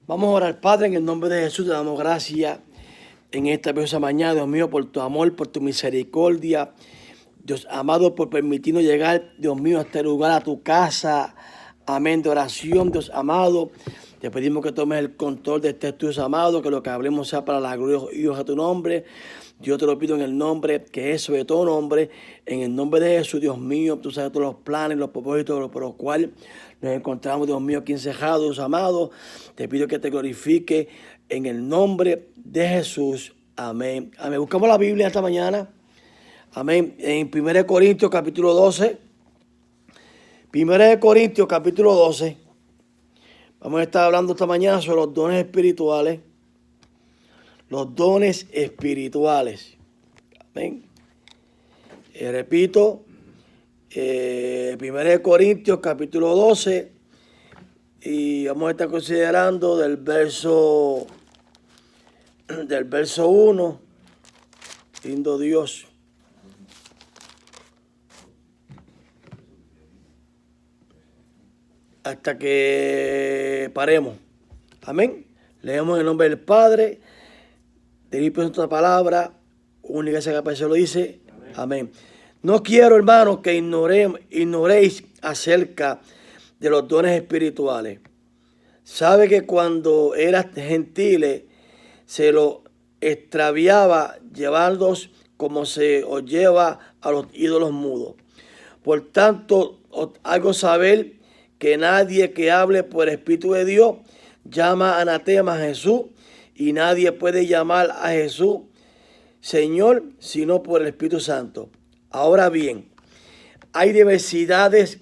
Vamos a orar, Padre, en el nombre de Jesús. Te damos gracias en esta preciosa mañana, Dios mío, por tu amor, por tu misericordia. Dios amado, por permitirnos llegar, Dios mío, a este lugar, a tu casa. Amén, de oración, Dios amado. Te pedimos que tomes el control de este estudio, amado, que lo que hablemos sea para la gloria y honra de tu nombre. Yo te lo pido en el nombre que es sobre todo nombre, en el nombre de Jesús, Dios mío. Tú sabes todos los planes, los propósitos por los cuales nos encontramos, Dios mío, aquí encerrados, Dios amado. Te pido que te glorifique en el nombre de Jesús. Amén. Amén. Buscamos la Biblia esta mañana. Amén. En 1 Corintios capítulo 12. 1 Corintios capítulo 12. Vamos a estar hablando esta mañana sobre los dones espirituales. Los dones espirituales. Amén. Repito, 1 Corintios capítulo 12. Y vamos a estar considerando del verso 1. Lindo Dios. Hasta que paremos. Amén. Leemos en el nombre del Padre, del Hijo y de otra palabra. Una iglesia que aparece lo dice. Amén. No quiero, hermanos, que ignoréis acerca de los dones espirituales. Sabe que cuando eras gentiles se los extraviaba llevándolos como se os lleva a los ídolos mudos. Por tanto, os hago saber que nadie que hable por el Espíritu de Dios llama anatema a Jesús, y nadie puede llamar a Jesús Señor sino por el Espíritu Santo. Ahora bien, hay diversidades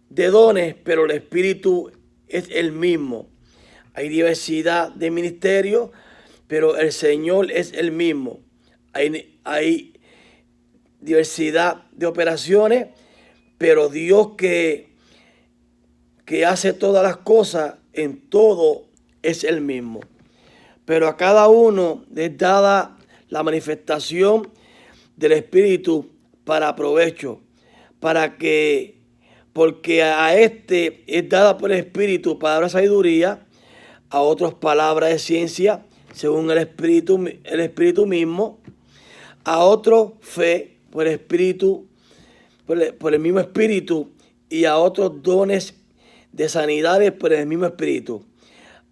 de dones, pero el Espíritu es el mismo. Hay diversidad de ministerios, pero el Señor es el mismo. Hay diversidad de operaciones, pero Dios que hace todas las cosas en todo es el mismo. Pero a cada uno es dada la manifestación del Espíritu para provecho, porque a este es dada por el Espíritu palabra de sabiduría, a otros palabras de ciencia, según el Espíritu mismo, a otros fe por el Espíritu, por el mismo Espíritu, y a otros dones de sanidades por el mismo Espíritu,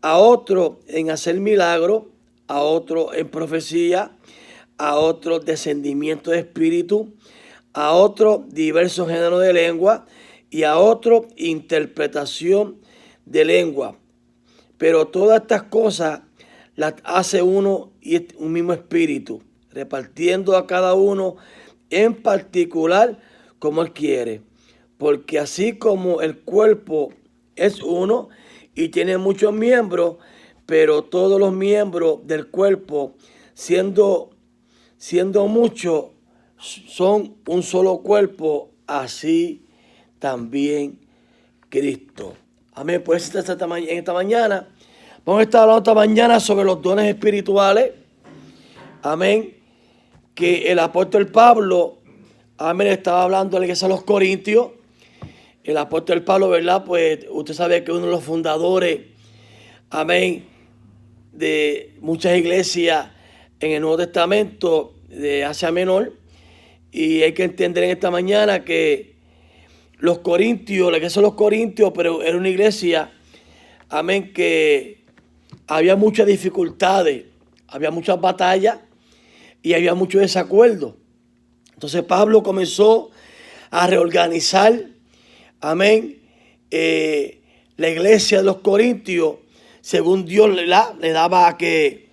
a otro en hacer milagros, a otro en profecía, a otro descendimiento de espíritu, a otro diversos géneros de lengua, y a otro interpretación de lengua. Pero todas estas cosas las hace uno y un mismo espíritu, repartiendo a cada uno en particular como él quiere. Porque así como el cuerpo es uno y tiene muchos miembros, pero todos los miembros del cuerpo, siendo muchos, son un solo cuerpo, así también Cristo. Amén. Pues en esta mañana vamos a estar hablando esta mañana sobre los dones espirituales. Amén. Que el apóstol Pablo, amén, estaba hablando a la iglesia de los Corintios. El apóstol Pablo, ¿verdad? Pues usted sabe que uno de los fundadores, amén, de muchas iglesias en el Nuevo Testamento de Asia Menor. Y hay que entender en esta mañana que los Corintios, la iglesia de los Corintios, pero era una iglesia, amén, que había muchas dificultades, había muchas batallas y había mucho desacuerdo. Entonces Pablo comenzó a reorganizar, amén, la iglesia de los Corintios, según Dios le daba a que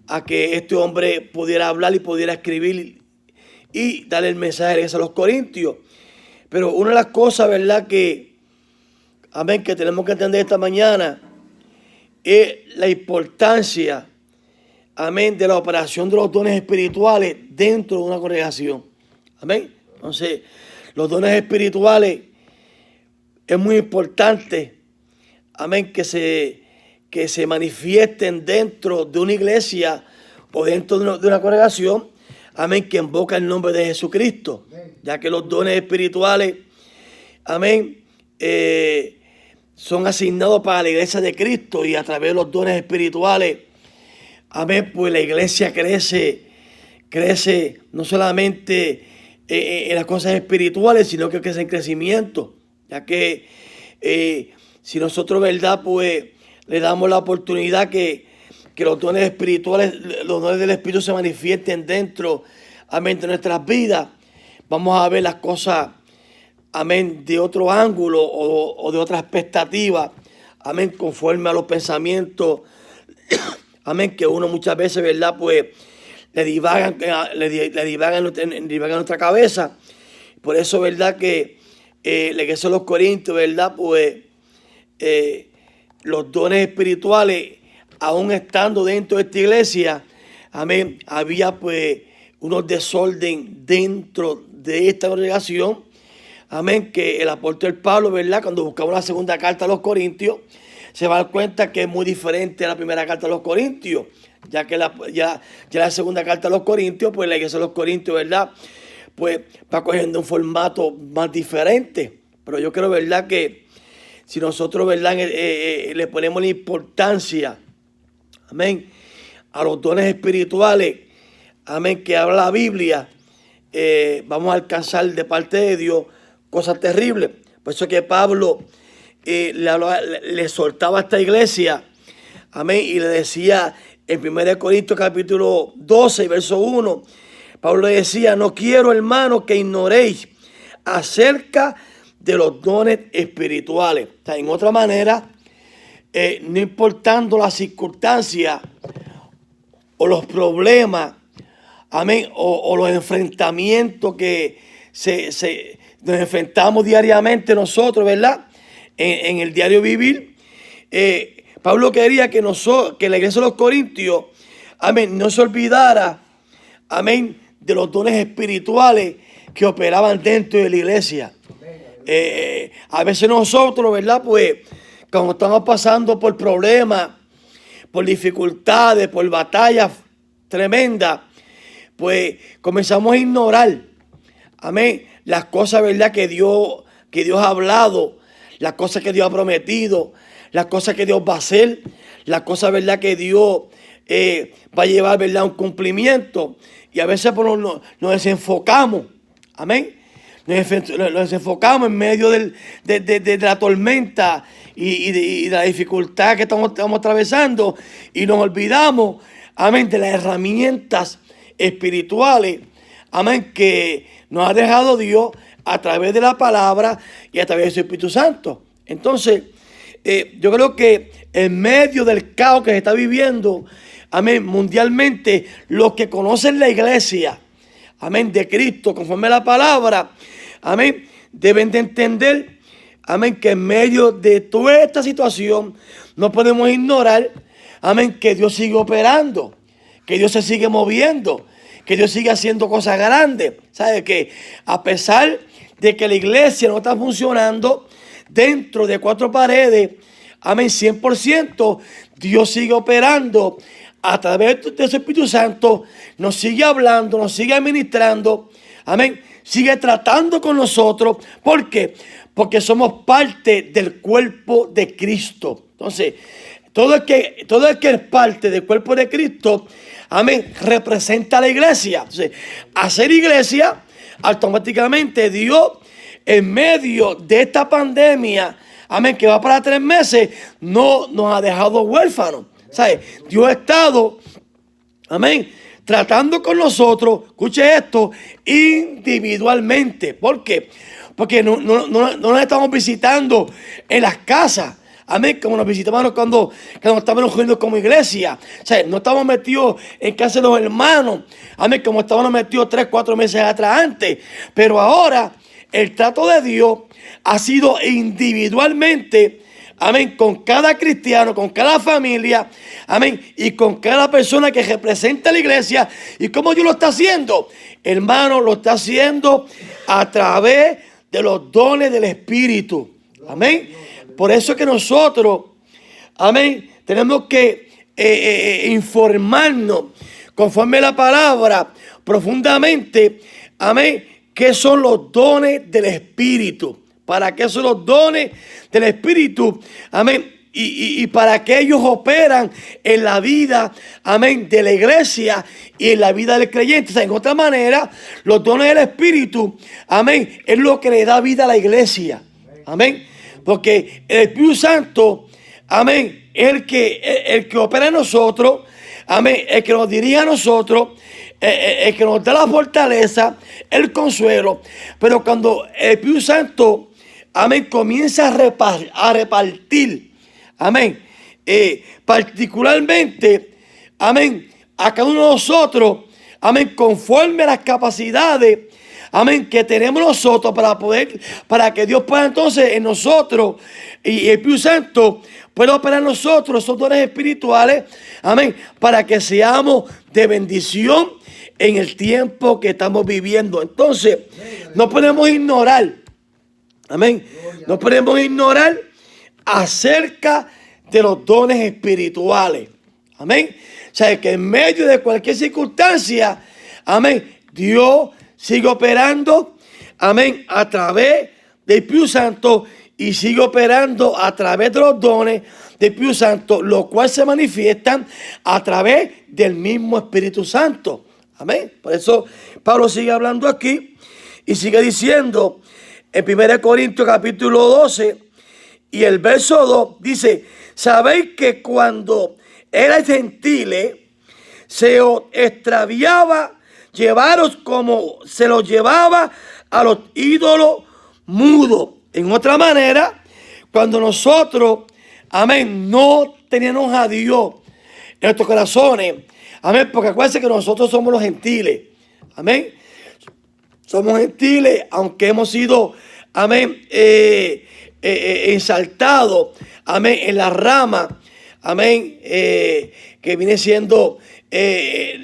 este hombre pudiera hablar y pudiera escribir y darle el mensaje a los Corintios. Pero una de las cosas, ¿verdad?, amén, que tenemos que entender esta mañana es la importancia, amén, de la operación de los dones espirituales dentro de una congregación. Amén. Entonces, los dones espirituales es muy importante, amén, que se manifiesten dentro de una iglesia o dentro de una congregación, amén, que invoca el nombre de Jesucristo, ya que los dones espirituales, amén, son asignados para la iglesia de Cristo y a través de los dones espirituales, amén, pues la iglesia crece no solamente en las cosas espirituales, sino que crece en crecimiento, ya que si nosotros, verdad, pues le damos la oportunidad que los dones espirituales, los dones del Espíritu se manifiesten dentro, amén, de nuestras vidas, vamos a ver las cosas, amén, de otro ángulo o de otra expectativa, amén, conforme a los pensamientos, amén, que uno muchas veces, verdad, pues le divagan en nuestra cabeza. Por eso, verdad, que la iglesia de los Corintios, verdad, pues los dones espirituales, aún estando dentro de esta iglesia, amén, había pues unos desorden dentro de esta congregación, amén, que el apóstol Pablo, verdad, cuando buscaba la segunda carta a los Corintios, se va a dar cuenta que es muy diferente a la primera carta a los Corintios, ya que ya la segunda carta a los Corintios, pues la iglesia de los Corintios, verdad, pues va cogiendo un formato más diferente. Pero yo creo, verdad, que si nosotros, verdad, le ponemos la importancia, amén, a los dones espirituales, amén, que habla la Biblia, vamos a alcanzar de parte de Dios cosas terribles. Por eso que Pablo le soltaba a esta iglesia, amén, y le decía en 1 Corintios capítulo 12, verso 1, Pablo le decía: no quiero, hermanos, que ignoréis acerca de los dones espirituales. O sea, en otra manera, no importando las circunstancias o los problemas, amén, o los enfrentamientos que nos enfrentamos diariamente nosotros, ¿verdad? En el diario vivir, Pablo quería que la iglesia de los Corintios, amén, no se olvidara, amén, de los dones espirituales que operaban dentro de la iglesia. A veces nosotros, ¿verdad? Pues cuando estamos pasando por problemas, por dificultades, por batallas tremendas, pues comenzamos a ignorar, amén, las cosas, ¿verdad?, que Dios ha hablado, las cosas que Dios ha prometido, las cosas que Dios va a hacer, las cosas, ¿verdad?, que Dios va a llevar, ¿verdad?, a un cumplimiento. Y a veces pues, nos desenfocamos, amén. Nos desenfocamos en medio de la tormenta y de la dificultad que estamos atravesando, y nos olvidamos, amén, de las herramientas espirituales, amén, que nos ha dejado Dios a través de la palabra y a través de su Espíritu Santo. Entonces, yo creo que en medio del caos que se está viviendo, amén, mundialmente, los que conocen la iglesia, amén, de Cristo, conforme a la palabra, amén, deben de entender, amén, que en medio de toda esta situación no podemos ignorar, amén, que Dios sigue operando, que Dios se sigue moviendo, que Dios sigue haciendo cosas grandes. ¿Sabe? Que a pesar de que la iglesia no está funcionando dentro de cuatro paredes, amén, 100%, Dios sigue operando a través de su Espíritu Santo, nos sigue hablando, nos sigue administrando, amén, sigue tratando con nosotros. ¿Por qué? Porque somos parte del cuerpo de Cristo. Entonces, todo el que es parte del cuerpo de Cristo, amén, representa a la iglesia. Entonces, hacer iglesia, automáticamente Dios, en medio de esta pandemia, amén, que va para 3 meses, no nos ha dejado huérfanos. ¿Sabe? Dios ha estado, amén, tratando con nosotros, escuche esto, individualmente. ¿Por qué? Porque no nos estamos visitando en las casas, amén, como nos visitamos cuando estábamos reunidos como iglesia. O sea, no estamos metidos en casa de los hermanos, amén, como estábamos metidos 3, 4 meses atrás antes. Pero ahora el trato de Dios ha sido individualmente, amén, con cada cristiano, con cada familia, amén, y con cada persona que representa a la iglesia. ¿Y cómo Dios lo está haciendo? Hermano, lo está haciendo a través de los dones del Espíritu. Amén. Por eso es que nosotros, amén, tenemos que informarnos conforme a la palabra profundamente, amén, qué son los dones del Espíritu. ¿Para qué son los dones del Espíritu? Amén. Y para que ellos operan en la vida, amén, de la iglesia y en la vida del creyente. O sea, en otra manera, los dones del Espíritu, amén, es lo que le da vida a la iglesia. Amén. Porque el Espíritu Santo, amén, es el que opera en nosotros, amén, el que nos dirige a nosotros, el que nos da la fortaleza, el consuelo. Pero cuando el Espíritu Santo, amén, comienza a repartir, amén, particularmente, amén, a cada uno de nosotros, amén, conforme a las capacidades, amén, que tenemos nosotros para que Dios pueda entonces en nosotros y el Espíritu Santo pueda operar en nosotros esos dones espirituales, amén, para que seamos de bendición en el tiempo que estamos viviendo. Entonces, no podemos ignorar, amén, no podemos ignorar acerca de los dones espirituales. Amén. O sea, que en medio de cualquier circunstancia, amén, Dios sigue operando, amén, a través del Espíritu Santo y sigue operando a través de los dones del Espíritu Santo, los cuales se manifiestan a través del mismo Espíritu Santo. Amén. Por eso Pablo sigue hablando aquí y sigue diciendo en 1 Corintios capítulo 12 y el verso 2 dice: sabéis que cuando erais gentiles se os extraviaba llevaros como se los llevaba a los ídolos mudos. En otra manera, cuando nosotros, amén, no teníamos a Dios en nuestros corazones, amén, porque acuérdense que nosotros somos los gentiles, amén, somos gentiles, aunque hemos sido, amén, exaltados, amén, en la rama, amén, que viene siendo,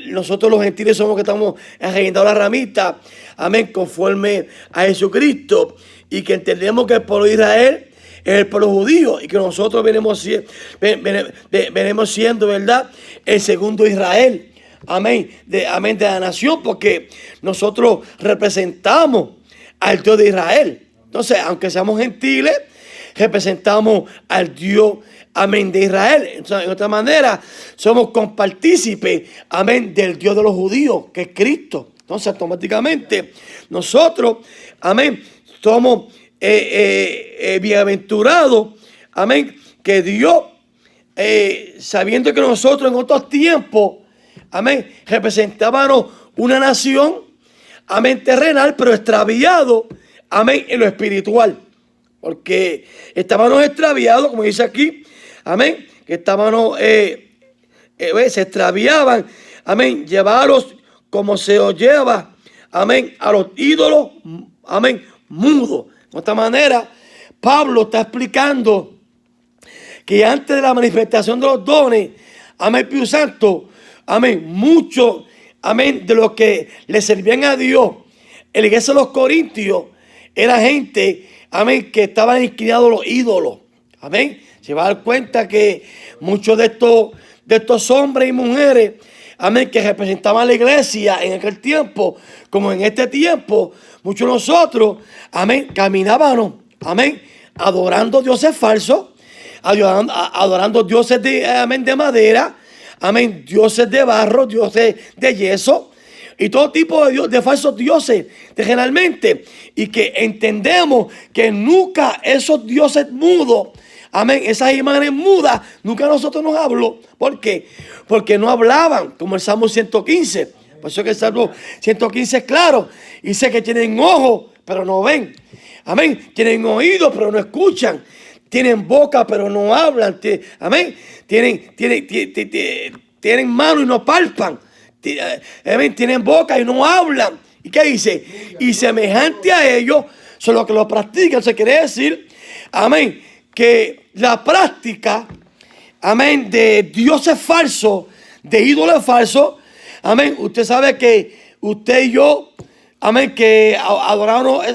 nosotros los gentiles somos que estamos arreglando la ramita, amén, conforme a Jesucristo, y que entendemos que el pueblo de Israel es el pueblo judío y que nosotros venimos siendo, ¿verdad?, el segundo Israel, amén, de la nación, porque nosotros representamos al Dios de Israel. Entonces, aunque seamos gentiles, representamos al Dios, amén, de Israel. Entonces, en otra manera, somos compartícipes, amén, del Dios de los judíos, que es Cristo. Entonces, automáticamente, nosotros, amén, somos bienaventurados, amén, que Dios, sabiendo que nosotros en otros tiempos, amén, representábamos una nación, amén, terrenal, pero extraviado, amén, en lo espiritual. Porque estábamos extraviados, como dice aquí, amén, que estábamos, se extraviaban, amén, llevarlos como se os lleva, amén, a los ídolos, amén, mudos. De otra manera, Pablo está explicando que antes de la manifestación de los dones, amén, Espíritu Santo, amén, muchos, amén, de los que le servían a Dios en la iglesia de los Corintios, era gente, amén, que estaban inclinados a los ídolos. Amén. Se va a dar cuenta que muchos de estos hombres y mujeres, amén, que representaban a la iglesia en aquel tiempo, como en este tiempo, muchos de nosotros, amén, caminábamos, amén, adorando dioses falsos, adorando dioses amén, de madera, amén, dioses de barro, dioses de yeso, y todo tipo de falsos dioses, generalmente, y que entendemos que nunca esos dioses mudos, amén, esas imágenes mudas, nunca a nosotros nos habló. ¿Por qué? Porque no hablaban, como el Salmo 115. Por eso que el Salmo 115 es claro. Dice que tienen ojos, pero no ven. Amén. Tienen oídos, pero no escuchan. Tienen boca, pero no hablan. Amén. Tienen mano y no palpan. Amén. Tienen boca y no hablan. ¿Y qué dice? Y semejante a ellos son los que lo practican. Se quiere decir, amén, que la práctica, amén, de dioses falsos, de ídolos falsos, amén, usted sabe que usted y yo, amén, que adorábamos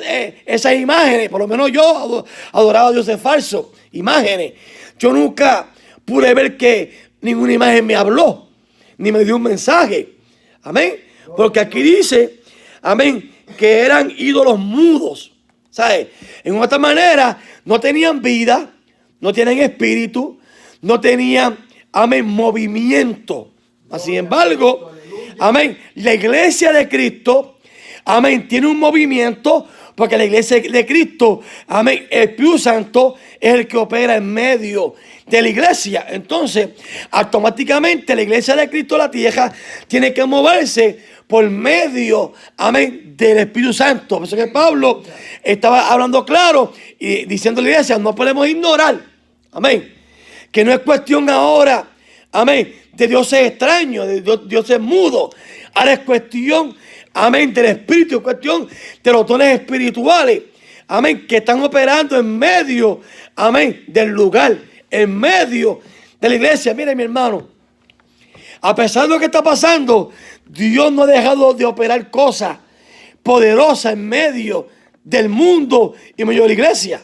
esas imágenes, por lo menos yo adoraba a dioses falsos, imágenes. Yo nunca pude ver que ninguna imagen me habló, ni me dio un mensaje, amén, porque aquí dice, amén, que eran ídolos mudos, ¿Sabes? En otra manera, no tenían vida, no tienen espíritu, no tenían, amén, movimiento. Sin embargo, amén, la iglesia de Cristo, amén, tiene un movimiento porque la iglesia de Cristo, amén, el Espíritu Santo es el que opera en medio de la iglesia. Entonces, automáticamente la iglesia de Cristo, la tierra, tiene que moverse por medio, amén, del Espíritu Santo. Por eso que Pablo estaba hablando claro y diciendo a la iglesia, no podemos ignorar, amén, que no es cuestión ahora, amén, de dioses extraños, de dioses mudos. Ahora es cuestión, amén, del Espíritu, es cuestión de los dones espirituales, amén, que están operando en medio, amén, del lugar, en medio de la iglesia. Mire, mi hermano, a pesar de lo que está pasando, Dios no ha dejado de operar cosas poderosas en medio del mundo y en medio de la iglesia.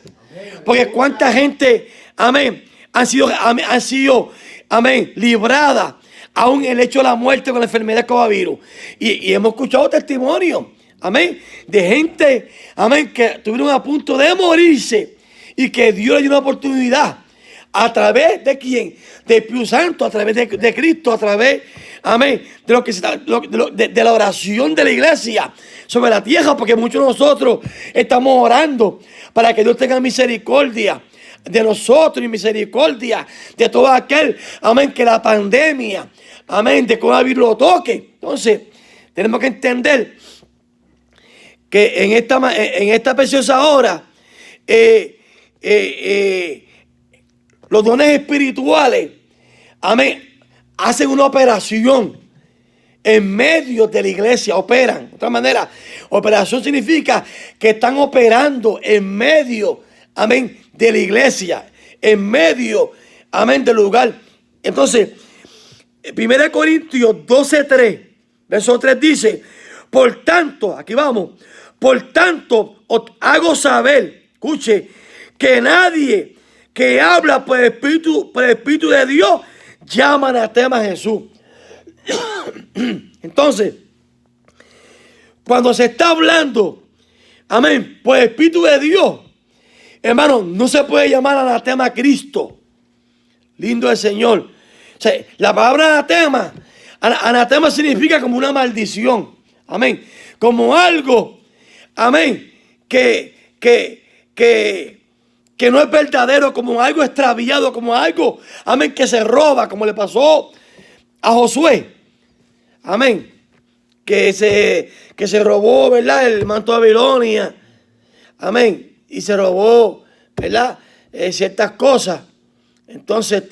Porque cuánta gente, amén, han sido, amén, librada aún el hecho de la muerte con la enfermedad de coronavirus. Y hemos escuchado testimonios, amén, de gente, amén, que estuvieron a punto de morirse y que Dios le dio una oportunidad. ¿A través de quién? Del Espíritu Santo, a través de Cristo, a través, amén, de lo que de la oración de la iglesia sobre la tierra, porque muchos de nosotros estamos orando para que Dios tenga misericordia de nosotros y misericordia de todo aquel, amén, que la pandemia, amén, de coronavirus lo toque. Entonces, tenemos que entender que en esta preciosa hora, los dones espirituales, amén, hacen una operación en medio de la iglesia, operan. De otra manera, operación significa que están operando en medio, amén, de la iglesia, en medio, amén, del lugar. Entonces, 1 Corintios 12:3, verso 3 dice, por tanto, aquí vamos, por tanto, os hago saber, escuche, que nadie que habla por el Espíritu de Dios llama anatema a Jesús. Entonces, cuando se está hablando, amén, por el Espíritu de Dios, hermano, no se puede llamar anatema a Cristo. Lindo el Señor. O sea, la palabra anatema significa como una maldición. Amén. Como algo, amén, que no es verdadero, como algo extraviado, como algo, amén, que se roba, como le pasó a Josué. Amén. Que se robó, ¿verdad?, el manto de Babilonia. Amén. Y se robó, ¿verdad?, ciertas cosas. Entonces,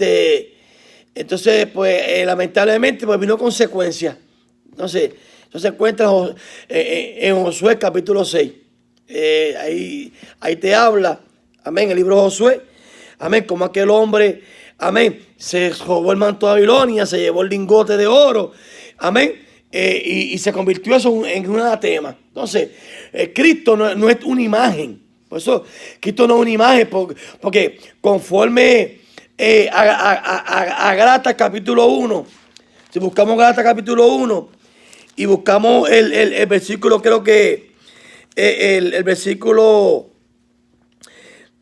pues, lamentablemente, pues vino consecuencias. Entonces, eso se encuentra en Josué capítulo 6. Ahí te habla, amén, el libro de Josué, amén, como aquel hombre, amén, se robó el manto de Babilonia, se llevó el lingote de oro, amén, y se convirtió eso en un anatema. Entonces, Cristo no es una imagen. Por eso, Cristo no es una imagen, porque conforme a Gálatas capítulo 1, si buscamos Gálatas capítulo 1 y buscamos el versículo, creo que el versículo,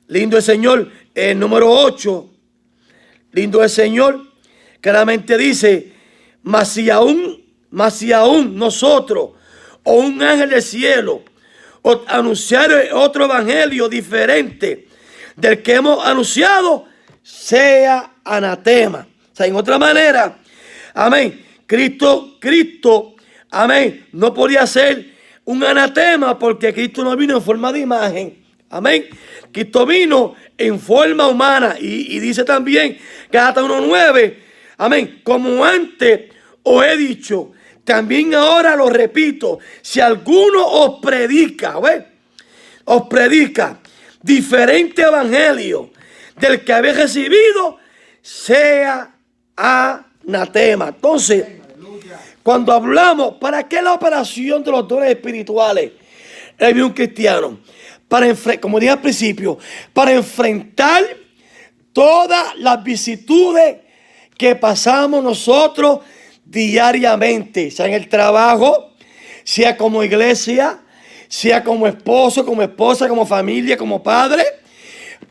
lindo el Señor, el número 8, lindo el Señor, claramente dice, mas si aún nosotros o un ángel del cielo os anunciar otro evangelio diferente del que hemos anunciado, sea anatema. O sea, en otra manera, amén, Cristo, amén, no podía ser un anatema porque Cristo no vino en forma de imagen. Amén. Cristo vino en forma humana. Y dice también, Gálatas 1:9, amén, como antes os he dicho, también ahora lo repito, si alguno os predica diferente evangelio del que habéis recibido, sea anatema. Entonces, cuando hablamos, ¿para qué la operación de los dones espirituales en un cristiano? Como dije al principio, para enfrentar todas las vicisitudes que pasamos nosotros diariamente, sea en el trabajo, sea como iglesia, sea como esposo, como esposa, como familia, como padre.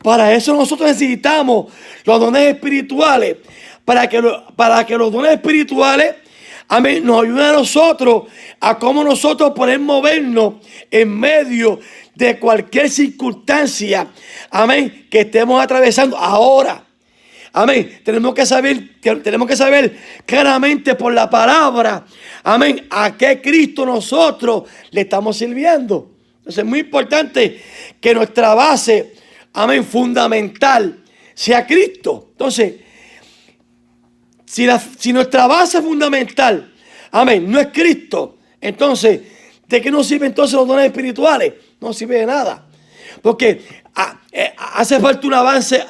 Para eso nosotros necesitamos los dones espirituales, para que los dones espirituales, amén, nos ayuden a nosotros a cómo nosotros podemos movernos en medio de cualquier circunstancia, amén, que estemos atravesando ahora. Amén. Tenemos que saber claramente por la palabra, amén, a qué Cristo nosotros le estamos sirviendo. Entonces es muy importante que nuestra base, amén, fundamental sea Cristo. Entonces, si nuestra base fundamental, amén, no es Cristo, entonces, ¿de qué nos sirven entonces los dones espirituales? No sirve de nada. Porque hace falta una base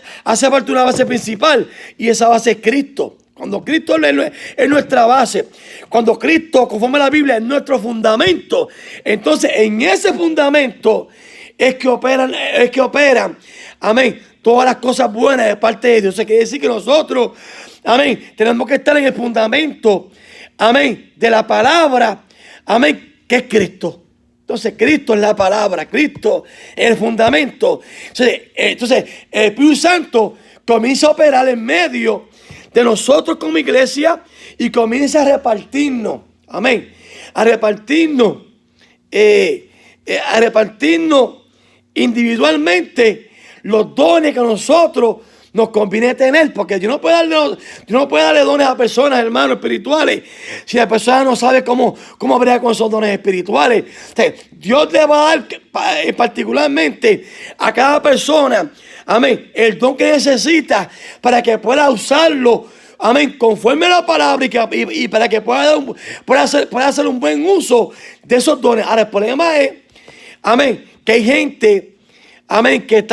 principal, y esa base es Cristo. Cuando Cristo es nuestra base, cuando Cristo, conforme a la Biblia, es nuestro fundamento, entonces en ese fundamento es que operan, amén, todas las cosas buenas de parte de Dios. Eso quiere decir que nosotros, amén, tenemos que estar en el fundamento, amén, de la palabra, amén, que es Cristo. Entonces Cristo es la palabra, Cristo es el fundamento. Entonces el Espíritu Santo comienza a operar en medio de nosotros como iglesia y comienza a repartirnos, amén, a repartirnos individualmente los dones que a nosotros nos conviene tener, porque Dios no puede darle dones a personas, hermanos, espirituales, si la persona no sabe cómo bregar con esos dones espirituales. O sea, Dios le va a dar particularmente a cada persona, amén, el don que necesita para que pueda usarlo, amén, conforme a la palabra, y para que pueda hacer un buen uso de esos dones. Ahora, el problema es, amén, que hay gente, amén, que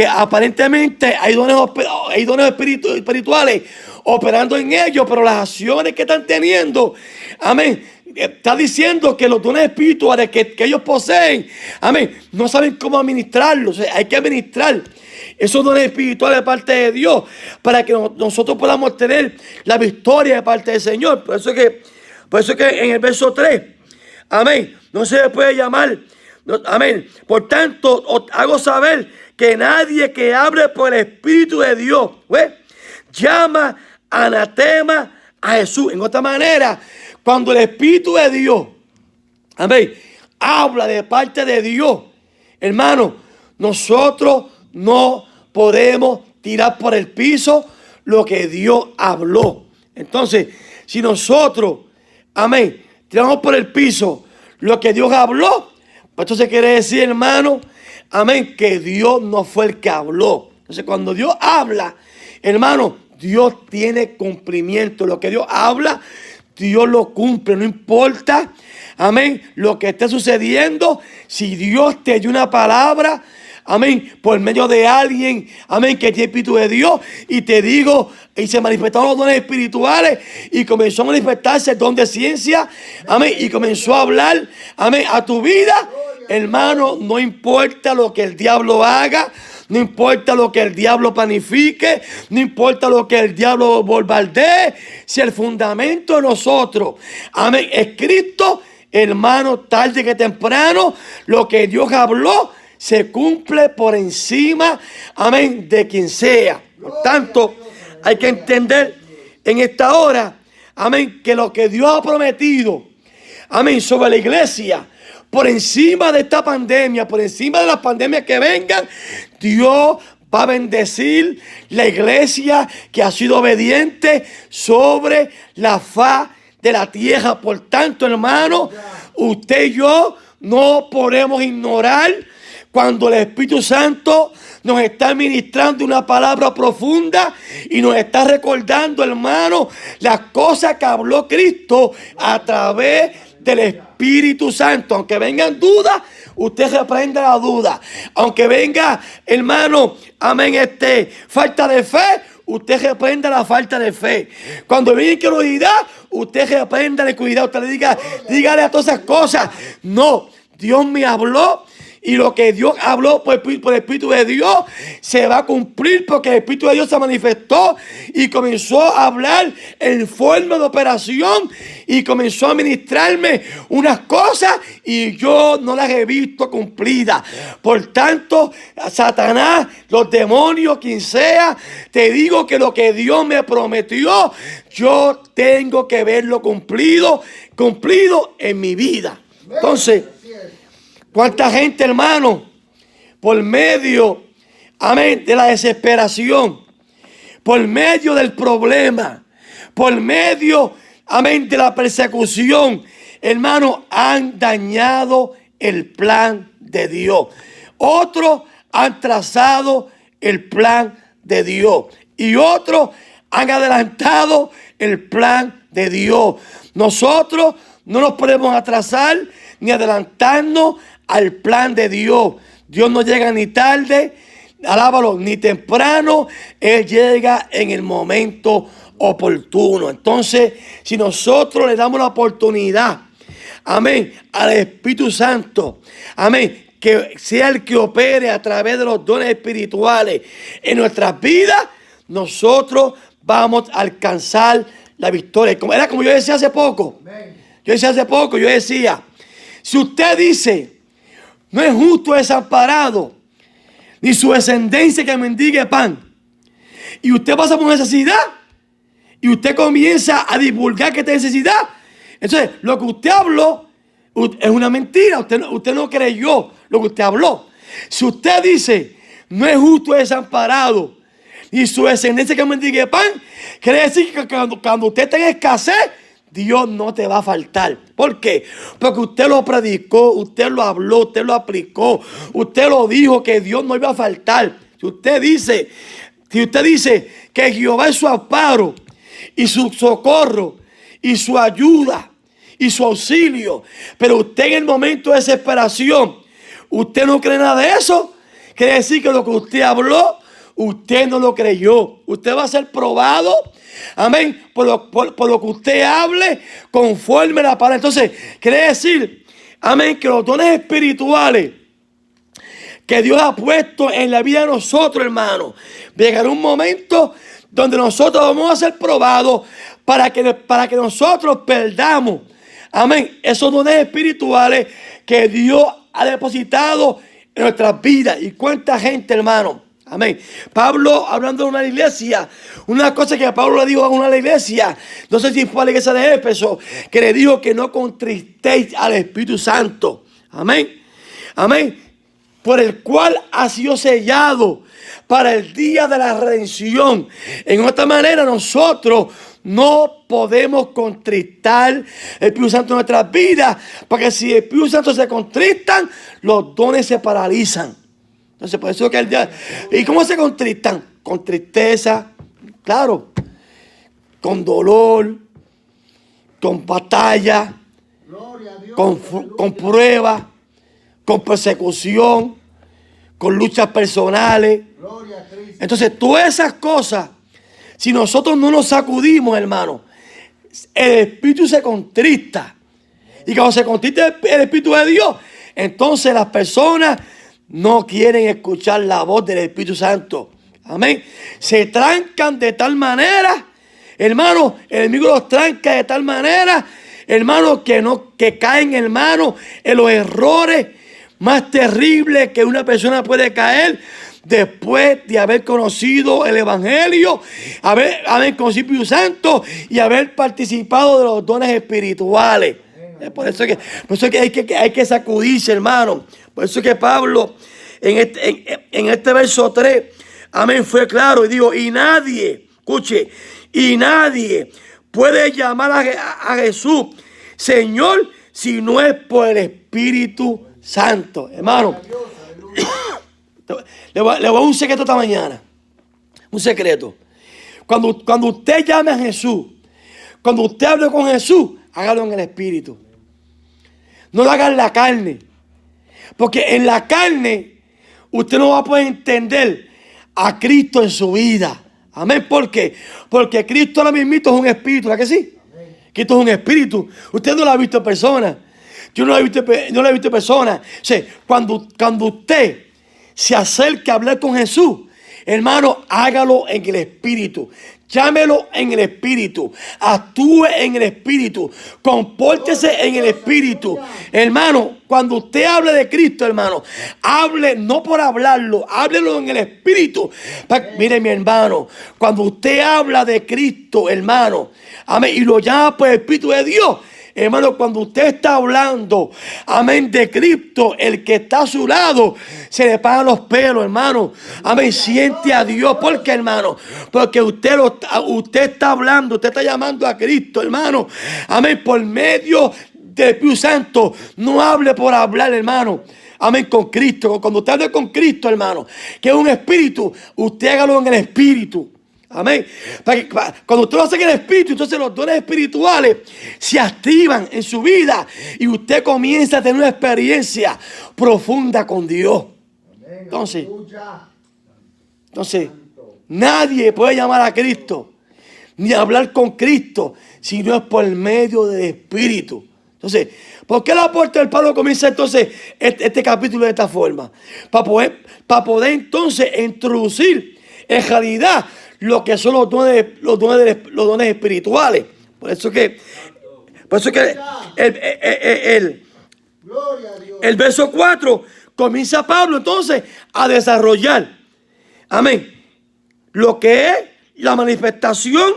aparentemente hay dones espirituales operando en ellos, pero las acciones que están teniendo, amén, está diciendo que los dones espirituales que ellos poseen, amén, no saben cómo administrarlos. O sea, hay que administrar esos dones espirituales de parte de Dios para que nosotros podamos tener la victoria de parte del Señor. Por eso es que en el verso 3, amén, no se le puede llamar, amén, por tanto os hago saber que nadie que hable por el Espíritu de Dios, llama anatema a Jesús. En otra manera, cuando el Espíritu de Dios, amén, habla de parte de Dios, hermano, nosotros no podemos tirar por el piso lo que Dios habló. Entonces, si nosotros, amén, tiramos por el piso lo que Dios habló, pues entonces quiere decir, hermano, amén, que Dios no fue el que habló. Entonces, cuando Dios habla, hermano, Dios tiene cumplimiento. Lo que Dios habla, Dios lo cumple. No importa, amén, lo que esté sucediendo. Si Dios te dio una palabra, amén, por medio de alguien, amén, que tiene Espíritu de Dios, y te digo, y se manifestaron los dones espirituales, y comenzó a manifestarse el don de ciencia, amén, y comenzó a hablar, amén, a tu vida, hermano, no importa lo que el diablo haga, no importa lo que el diablo planifique, no importa lo que el diablo bombardee, si el fundamento de nosotros, amén, es Cristo, hermano, tarde que temprano, lo que Dios habló se cumple por encima, amén, de quien sea. Por tanto, hay que entender en esta hora, amén, que lo que Dios ha prometido, amén, sobre la iglesia, por encima de esta pandemia, por encima de las pandemias que vengan, Dios va a bendecir la iglesia que ha sido obediente sobre la faz de la tierra. Por tanto, hermano, usted y yo no podemos ignorar cuando el Espíritu Santo nos está ministrando una palabra profunda y nos está recordando, hermano, las cosas que habló Cristo a través del Espíritu Santo. Aunque vengan dudas, usted reprenda la duda. Aunque venga, hermano, amén, falta de fe, usted reprenda la falta de fe. Cuando viene incredulidad, usted reprenda la incredulidad. Usted le dígale a todas esas cosas, no, Dios me habló Y lo que Dios habló por el Espíritu de Dios se va a cumplir, porque el Espíritu de Dios se manifestó y comenzó a hablar en forma de operación y comenzó a ministrarme unas cosas y yo no las he visto cumplidas. Por tanto, Satanás, los demonios, quien sea, te digo que lo que Dios me prometió, yo tengo que verlo cumplido en mi vida. Entonces, ¿cuánta gente, hermano, por medio, amén, de la desesperación, por medio del problema, por medio, amén, de la persecución, hermano, han dañado el plan de Dios? Otros han trazado el plan de Dios y otros han adelantado el plan de Dios. Nosotros no nos podemos atrasar ni adelantarnos al plan de Dios. Dios no llega ni tarde, alábalo, ni temprano. Él llega en el momento oportuno. Entonces, si nosotros le damos la oportunidad, amén, al Espíritu Santo, amén, que sea el que opere a través de los dones espirituales en nuestras vidas, nosotros vamos a alcanzar la victoria. Era como yo decía hace poco. Yo decía, si usted dice, no es justo desamparado, ni su descendencia que mendigue pan, y usted pasa por necesidad, y usted comienza a divulgar que está necesidad, entonces lo que usted habló es una mentira. Usted no creyó lo que usted habló. Si usted dice, no es justo desamparado, ni su descendencia que mendigue pan, quiere decir que cuando usted tenga escasez, Dios no te va a faltar. ¿Por qué? Porque usted lo predicó, usted lo habló, usted lo aplicó, usted lo dijo que Dios no iba a faltar. Si usted dice que Jehová es su amparo y su socorro y su ayuda y su auxilio, pero usted en el momento de desesperación, usted no cree nada de eso, quiere decir que lo que usted habló, usted no lo creyó. Usted va a ser probado, amén, por lo que usted hable conforme a la palabra. Entonces, quiere decir, amén, que los dones espirituales que Dios ha puesto en la vida de nosotros, hermanos, llegará un momento donde nosotros vamos a ser probados para que nosotros perdamos, amén, esos dones espirituales que Dios ha depositado en nuestras vidas. ¿Y cuánta gente, hermano? Amén. Pablo, hablando de una iglesia, una cosa que Pablo le dijo a una iglesia, no sé si fue a la iglesia de Éfeso, que le dijo que no contristéis al Espíritu Santo. Amén. Amén. Por el cual ha sido sellado para el día de la redención. En otra manera, nosotros no podemos contristar el Espíritu Santo en nuestras vidas, porque si el Espíritu Santo se contristan, los dones se paralizan. Entonces, por eso que el día... ¿Y cómo se contristan? Con tristeza, claro, con dolor, con batalla, con pruebas, con persecución, con luchas personales. Entonces, todas esas cosas, si nosotros no nos sacudimos, hermano, el Espíritu se contrista. Y cuando se contrista el Espíritu de Dios, entonces las personas no quieren escuchar la voz del Espíritu Santo. Amén. Se trancan de tal manera, hermano, el enemigo los tranca de tal manera, hermano, que caen, hermano, en los errores más terribles que una persona puede caer después de haber conocido el Evangelio, haber conocido el Espíritu Santo y haber participado de los dones espirituales. Por eso que hay que sacudirse, hermano. Por eso que Pablo en este verso 3, amén, fue claro y dijo, y nadie, escuche, y nadie puede llamar a Jesús Señor si no es por el Espíritu Santo. Hermano, le voy a dar un secreto esta mañana. Un secreto. Cuando usted llame a Jesús, cuando usted hable con Jesús, hágalo en el Espíritu. No lo haga en la carne. Porque en la carne usted no va a poder entender a Cristo en su vida. Amén. ¿Por qué? Porque Cristo ahora mismo es un espíritu, ¿verdad que sí? Amén. Cristo es un espíritu. Usted no lo ha visto en persona. yo no lo he visto en persona. O sea, cuando usted se acerque a hablar con Jesús, hermano, hágalo en el Espíritu. Llámelo en el Espíritu. Actúe en el Espíritu. Compórtese en el Espíritu. Hermano, cuando usted hable de Cristo, hermano, hable no por hablarlo, háblelo en el Espíritu. Mire, mi hermano, cuando usted habla de Cristo, hermano, amén, y lo llama por el Espíritu de Dios, hermano, cuando usted está hablando, amén, de Cristo, el que está a su lado, se le paran los pelos, hermano. Amén, siente a Dios. ¿Por qué, hermano? Porque usted está hablando, usted está llamando a Cristo, hermano. Amén, por medio del Espíritu Santo. No hable por hablar, hermano. Amén, con Cristo. Cuando usted hable con Cristo, hermano, que es un espíritu, usted hágalo en el Espíritu. Amén. Cuando usted lo hace en el Espíritu, entonces los dones espirituales se activan en su vida y usted comienza a tener una experiencia profunda con Dios. Entonces, nadie puede llamar a Cristo ni hablar con Cristo si no es por medio del Espíritu. Entonces, ¿por qué el apóstol Pablo comienza entonces este capítulo de esta forma? Para poder entonces introducir en realidad lo que son los dones espirituales. Por eso que el verso 4 comienza Pablo entonces a desarrollar, amén, lo que es la manifestación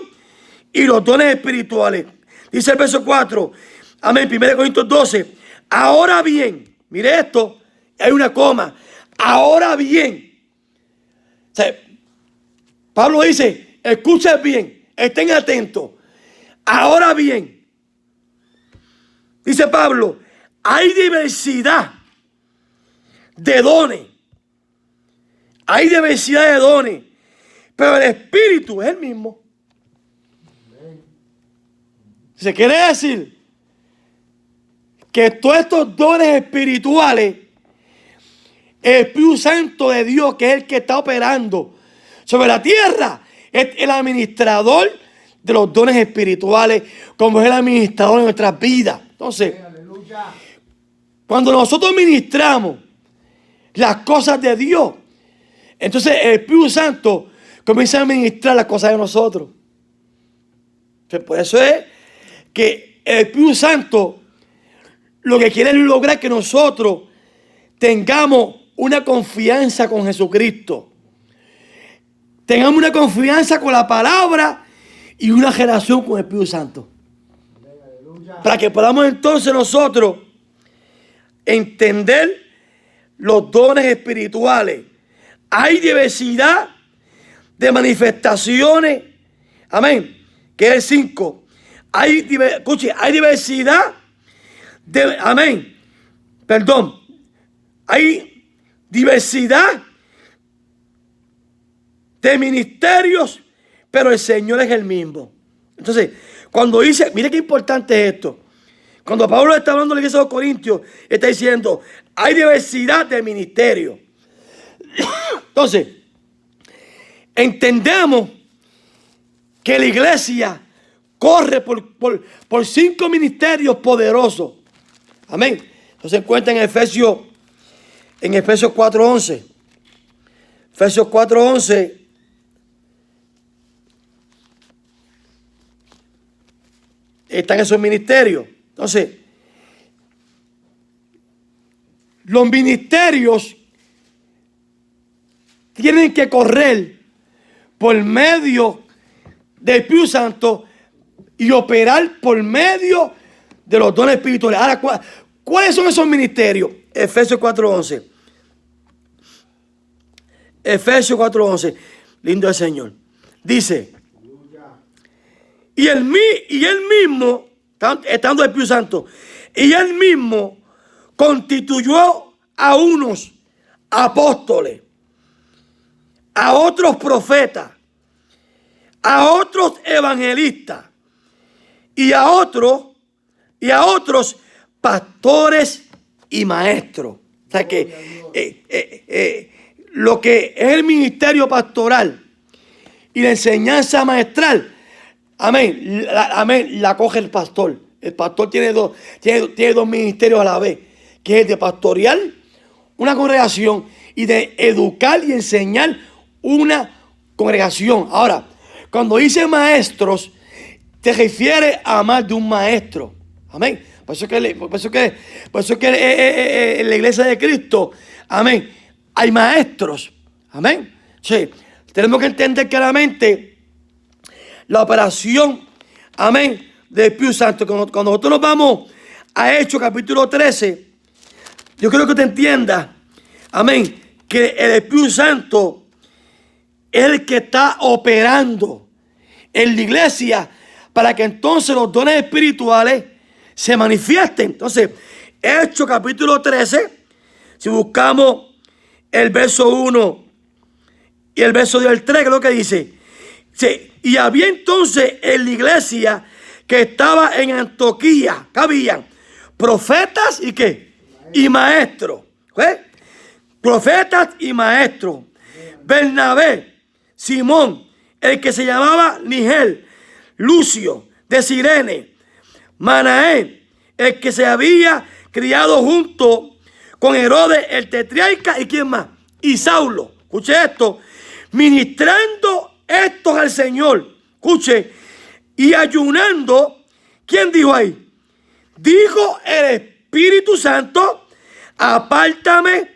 y los dones espirituales. Dice el verso 4, amén, 1 Corintios 12. Ahora bien, mire esto, hay una coma. Ahora bien. O sea, Pablo dice, escuchen bien, estén atentos. Ahora bien, dice Pablo, hay diversidad de dones. Hay diversidad de dones, pero el Espíritu es el mismo. Se quiere decir que todos estos dones espirituales, el Espíritu Santo de Dios, que es el que está operando sobre la tierra, es el administrador de los dones espirituales, como es el administrador de nuestras vidas. Entonces, cuando nosotros ministramos las cosas de Dios, entonces el Espíritu Santo comienza a administrar las cosas de nosotros. Entonces, por eso es que el Espíritu Santo lo que quiere es lograr que nosotros tengamos una confianza con Jesucristo. Tengamos una confianza con la palabra y una relación con el Espíritu Santo. Para que podamos entonces nosotros entender los dones espirituales. Hay diversidad de manifestaciones. Amén. Que es el 5. Hay diversidad de... Amén. Perdón. Hay diversidad de ministerios, pero el Señor es el mismo. Entonces, cuando dice, mire qué importante es esto. Cuando Pablo está hablando a la iglesia de los Corintios, está diciendo, hay diversidad de ministerios. Entonces, entendemos que la iglesia corre por 5 ministerios poderosos. Amén. Eso se encuentra en Efesios 4:11. Efesios 4:11. Están esos ministerios. Entonces, los ministerios tienen que correr por medio del Espíritu Santo y operar por medio de los dones espirituales. Ahora, ¿cuáles son esos ministerios? Efesios 4:11. Efesios 4:11. Lindo el Señor. Dice, y él mismo, estando el Espíritu Santo, y él mismo constituyó a unos apóstoles, a otros profetas, a otros evangelistas y a otros pastores y maestros. O sea que lo que es el ministerio pastoral y la enseñanza maestral, amén, la coge el pastor. El pastor tiene dos ministerios a la vez, que es el de pastorear una congregación y de educar y enseñar una congregación. Ahora, cuando dice maestros, te refiere a más de un maestro. Amén. Por eso que en la iglesia de Cristo, amén, hay maestros. Amén. Sí, tenemos que entender claramente la operación, amén, del Espíritu Santo. Cuando nosotros nos vamos a Hechos capítulo 13, yo quiero que te entiendas, amén, que el Espíritu Santo es el que está operando en la iglesia para que entonces los dones espirituales se manifiesten. Entonces, Hechos capítulo 13, si buscamos el verso 1 y el verso del 3, que es lo que dice. Sí, y había entonces en la iglesia que estaba en Antioquía, que habían profetas y ¿qué? Y maestros. ¿Okay? Profetas y maestros. Bernabé, Simón, el que se llamaba Nigel, Lucio de Cirene, Manaén, el que se había criado junto con Herodes el tetrarca, y quién más, y Saulo. Escuche esto, ministrando estos al Señor, escuche, y ayunando. ¿Quién dijo ahí? Dijo el Espíritu Santo: apártame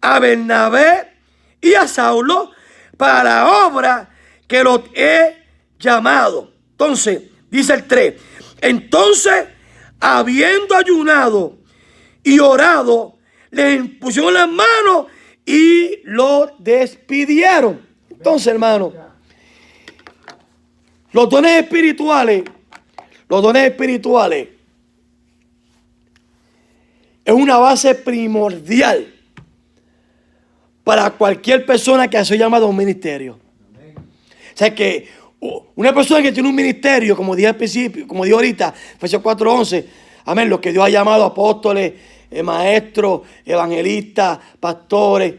a Bernabé y a Saulo para la obra que los he llamado. Entonces, dice el 3, entonces, habiendo ayunado y orado, les impusieron las manos y lo despidieron. Entonces, hermano, los dones espirituales es una base primordial para cualquier persona que ha sido llamada a un ministerio. O sea que una persona que tiene un ministerio, como dije al principio, como dije ahorita, Efesios 4:11, amén, los que Dios ha llamado apóstoles, maestros, evangelistas, pastores,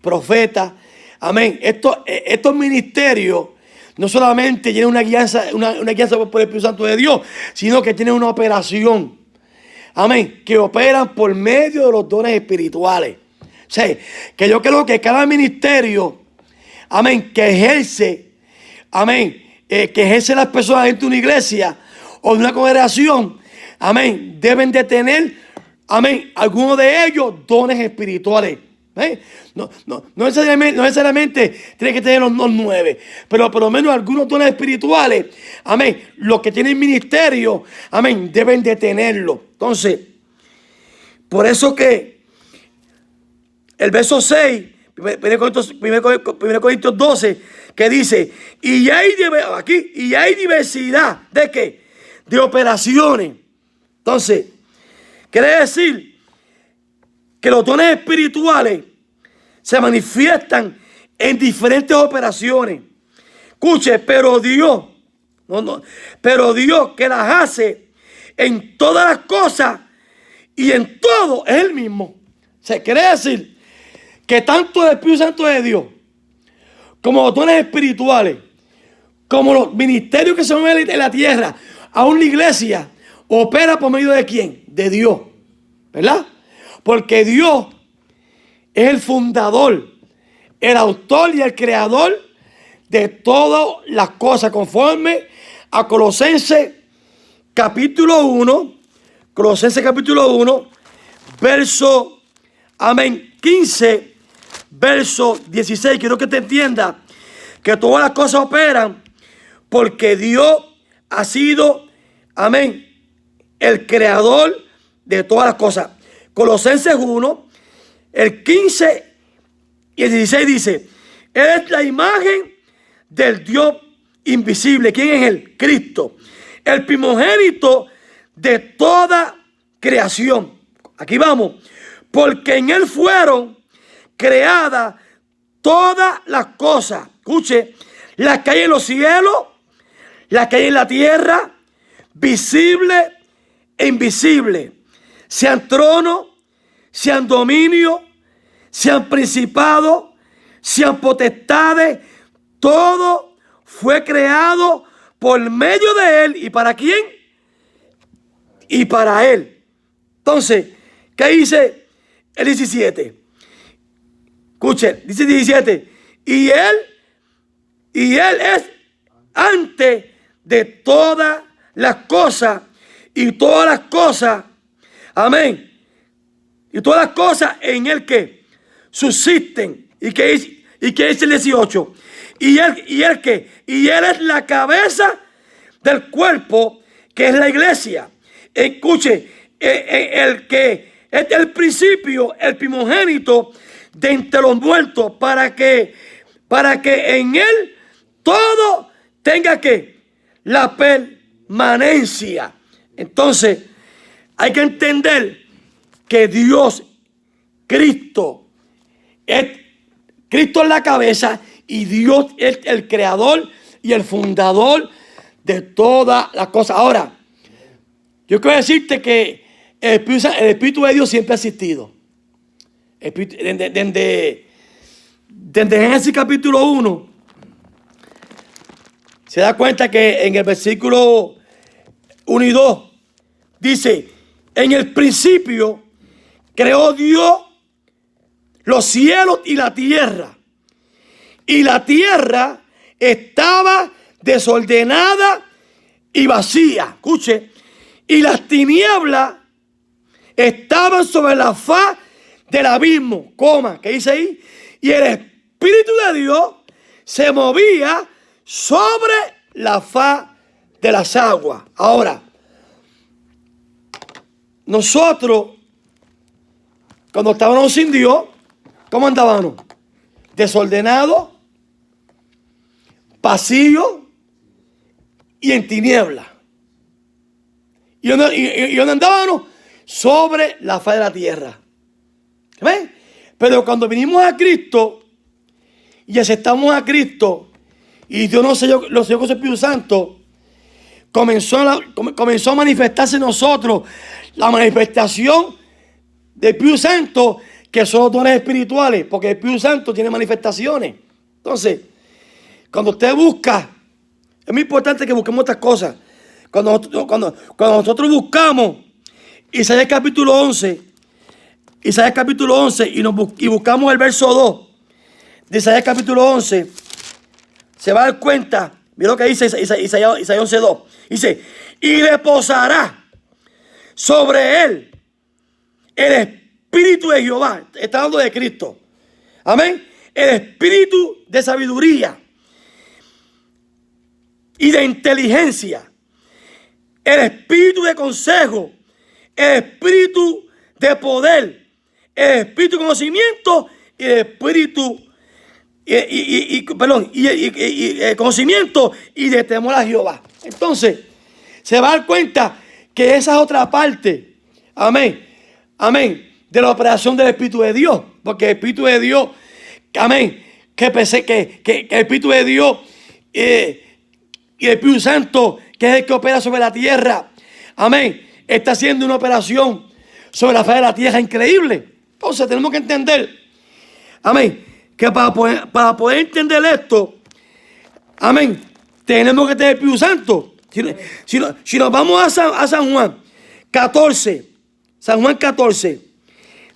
profetas, amén. Estos ministerios no solamente tienen una guianza por el Espíritu Santo de Dios, sino que tienen una operación, amén, que operan por medio de los dones espirituales. O sea, que yo creo que cada ministerio, amén, que ejerce, amén, que ejerce las personas dentro de una iglesia o de una congregación, amén, deben de tener, amén, algunos de ellos dones espirituales. No necesariamente tiene que tener los 9, pero por lo menos algunos dones espirituales, amén, los que tienen ministerio, amén, deben de tenerlo. Entonces, por eso que el verso 6, 1 Corintios 12, que dice, y hay diversidad de ¿qué? De operaciones. Entonces, quiere decir que los dones espirituales se manifiestan en diferentes operaciones. Escuche, pero Dios que las hace en todas las cosas y en todo es el mismo. O sea, quiere decir que tanto el Espíritu Santo de Dios, como los dones espirituales, como los ministerios que se mueven en la tierra, aún la iglesia, opera por medio de ¿quién? De Dios, ¿verdad? Porque Dios es el fundador, el autor y el creador de todas las cosas, conforme a Colosenses capítulo 1, verso, amén, 15, verso 16. Quiero que te entiendas que todas las cosas operan porque Dios ha sido, amén, el creador de todas las cosas. Colosenses 1, el 15 y el 16 dice, Él es la imagen del Dios invisible. ¿Quién es Él? Cristo, el primogénito de toda creación. Aquí vamos. Porque en Él fueron creadas todas las cosas. Escuche, las que hay en los cielos, las que hay en la tierra, visible e invisible. Sean tronos, sean dominios, sean principados, sean potestades, todo fue creado por medio de Él. ¿Y para quién? y para Él. Entonces, ¿qué dice el 17? Escuchen, dice el 17. Y Él es antes de todas las cosas, y todas las cosas, amén, y todas las cosas en Él que subsisten, y que es el 18, y Él es la cabeza del cuerpo, que es la iglesia. Escuche, el que es el principio, el primogénito de entre los muertos, para que en Él todo tenga que la permanencia. Entonces, hay que entender que Dios, Cristo es la cabeza, y Dios es el creador y el fundador de todas las cosas. Ahora, yo quiero decirte que el Espíritu de Dios siempre ha existido. Desde Génesis capítulo 1, se da cuenta que en el versículo 1 y 2 dice: en el principio creó Dios los cielos y la tierra estaba desordenada y vacía. Escuche, y las tinieblas estaban sobre la faz del abismo, ¿qué dice ahí? Y el Espíritu de Dios se movía sobre la faz de las aguas. Ahora, nosotros, cuando estábamos sin Dios, ¿cómo andábamos? Desordenados, vacíos y en tinieblas. Y donde andábamos sobre la faz de la tierra. ¿Ven? Pero cuando vinimos a Cristo y aceptamos a Cristo, y Dios nos selló con su Espíritu Santo, comenzó a manifestarse en nosotros la manifestación del Espíritu Santo, que son dones espirituales, porque el Espíritu Santo tiene manifestaciones. Entonces, cuando usted busca, es muy importante que busquemos estas cosas. Cuando nosotros buscamos Isaías capítulo 11 y buscamos el verso 2 de Isaías capítulo 11, se va a dar cuenta. Mira lo que dice Isaías 11:2. Dice: y reposará sobre él el Espíritu de Jehová. Está hablando de Cristo. Amén. El espíritu de sabiduría y de inteligencia, el espíritu de consejo, el espíritu de poder, el espíritu de conocimiento y el espíritu conocimiento y de temor a Jehová. Entonces, se va a dar cuenta que esa es otra parte, amén, de la operación del Espíritu de Dios, porque el Espíritu de Dios, amén, que el Espíritu de Dios y el Espíritu Santo, que es el que opera sobre la tierra, amén, está haciendo una operación sobre la faz de la tierra increíble. Entonces tenemos que entender, amén, que para poder entender esto, amén, tenemos que tener el Espíritu Santo. Si nos vamos a San Juan 14,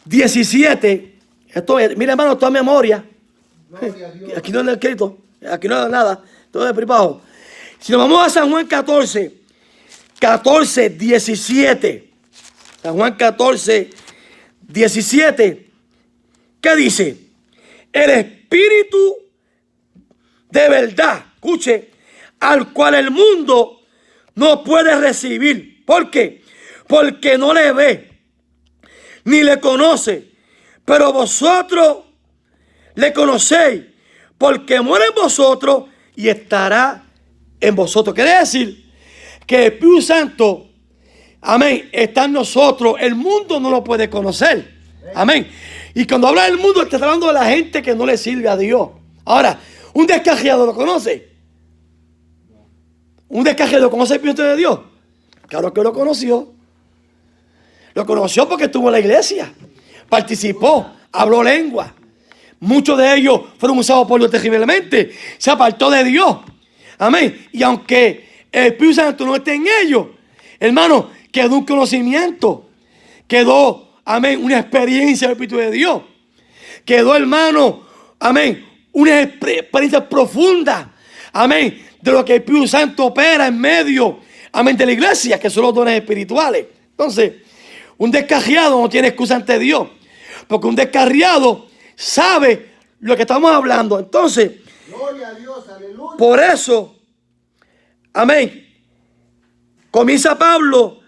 17, esto, mira hermano, toda memoria. Aquí no es escrito, aquí no es nada, todo es privado. Si nos vamos a San Juan 14, 17, San Juan 14, 17, ¿qué dice? El Espíritu de verdad, escuche, al cual el mundo no puede recibir. ¿Por qué? Porque no le ve, ni le conoce, pero vosotros le conocéis, porque muere en vosotros y estará en vosotros. Quiere decir que el Espíritu Santo, amén, está en nosotros. El mundo no lo puede conocer. Amén. Y cuando habla del mundo, está hablando de la gente que no le sirve a Dios. Ahora, ¿un descarriado lo conoce? ¿Un descarriado conoce el Espíritu de Dios? Claro que lo conoció. Lo conoció porque estuvo en la iglesia, participó, habló lengua. Muchos de ellos fueron usados por Dios terriblemente. Se apartó de Dios. Amén. Y aunque el Espíritu Santo no esté en ellos, hermano, quedó un conocimiento, quedó, amén, una experiencia del Espíritu de Dios. Quedó, hermano, amén, una experiencia profunda, amén, de lo que el Espíritu Santo opera en medio, amén, de la iglesia, que son los dones espirituales. Entonces, un descarriado no tiene excusa ante Dios, porque un descarriado sabe lo que estamos hablando. Entonces, gloria a Dios, aleluya. por eso, amén, comienza Pablo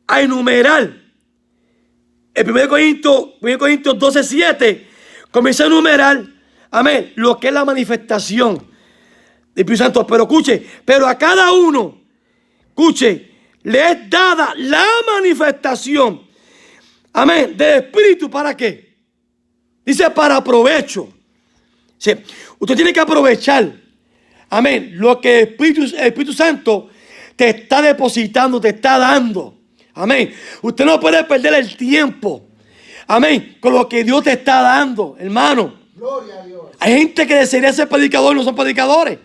a enumerar. El 1 Corintios 12:7 comienza a enumerar, amén, lo que es la manifestación del Espíritu Santo. Pero escuche, pero a cada uno, escuche, le es dada la manifestación, amén, del Espíritu. ¿Para qué? Dice para provecho. Sí, usted tiene que aprovechar, amén, lo que el Espíritu Santo te está depositando, te está dando. Amén. Usted no puede perder el tiempo, amén, con lo que Dios te está dando, hermano. Gloria a Dios. Hay gente que desearía ser predicador y no son predicadores.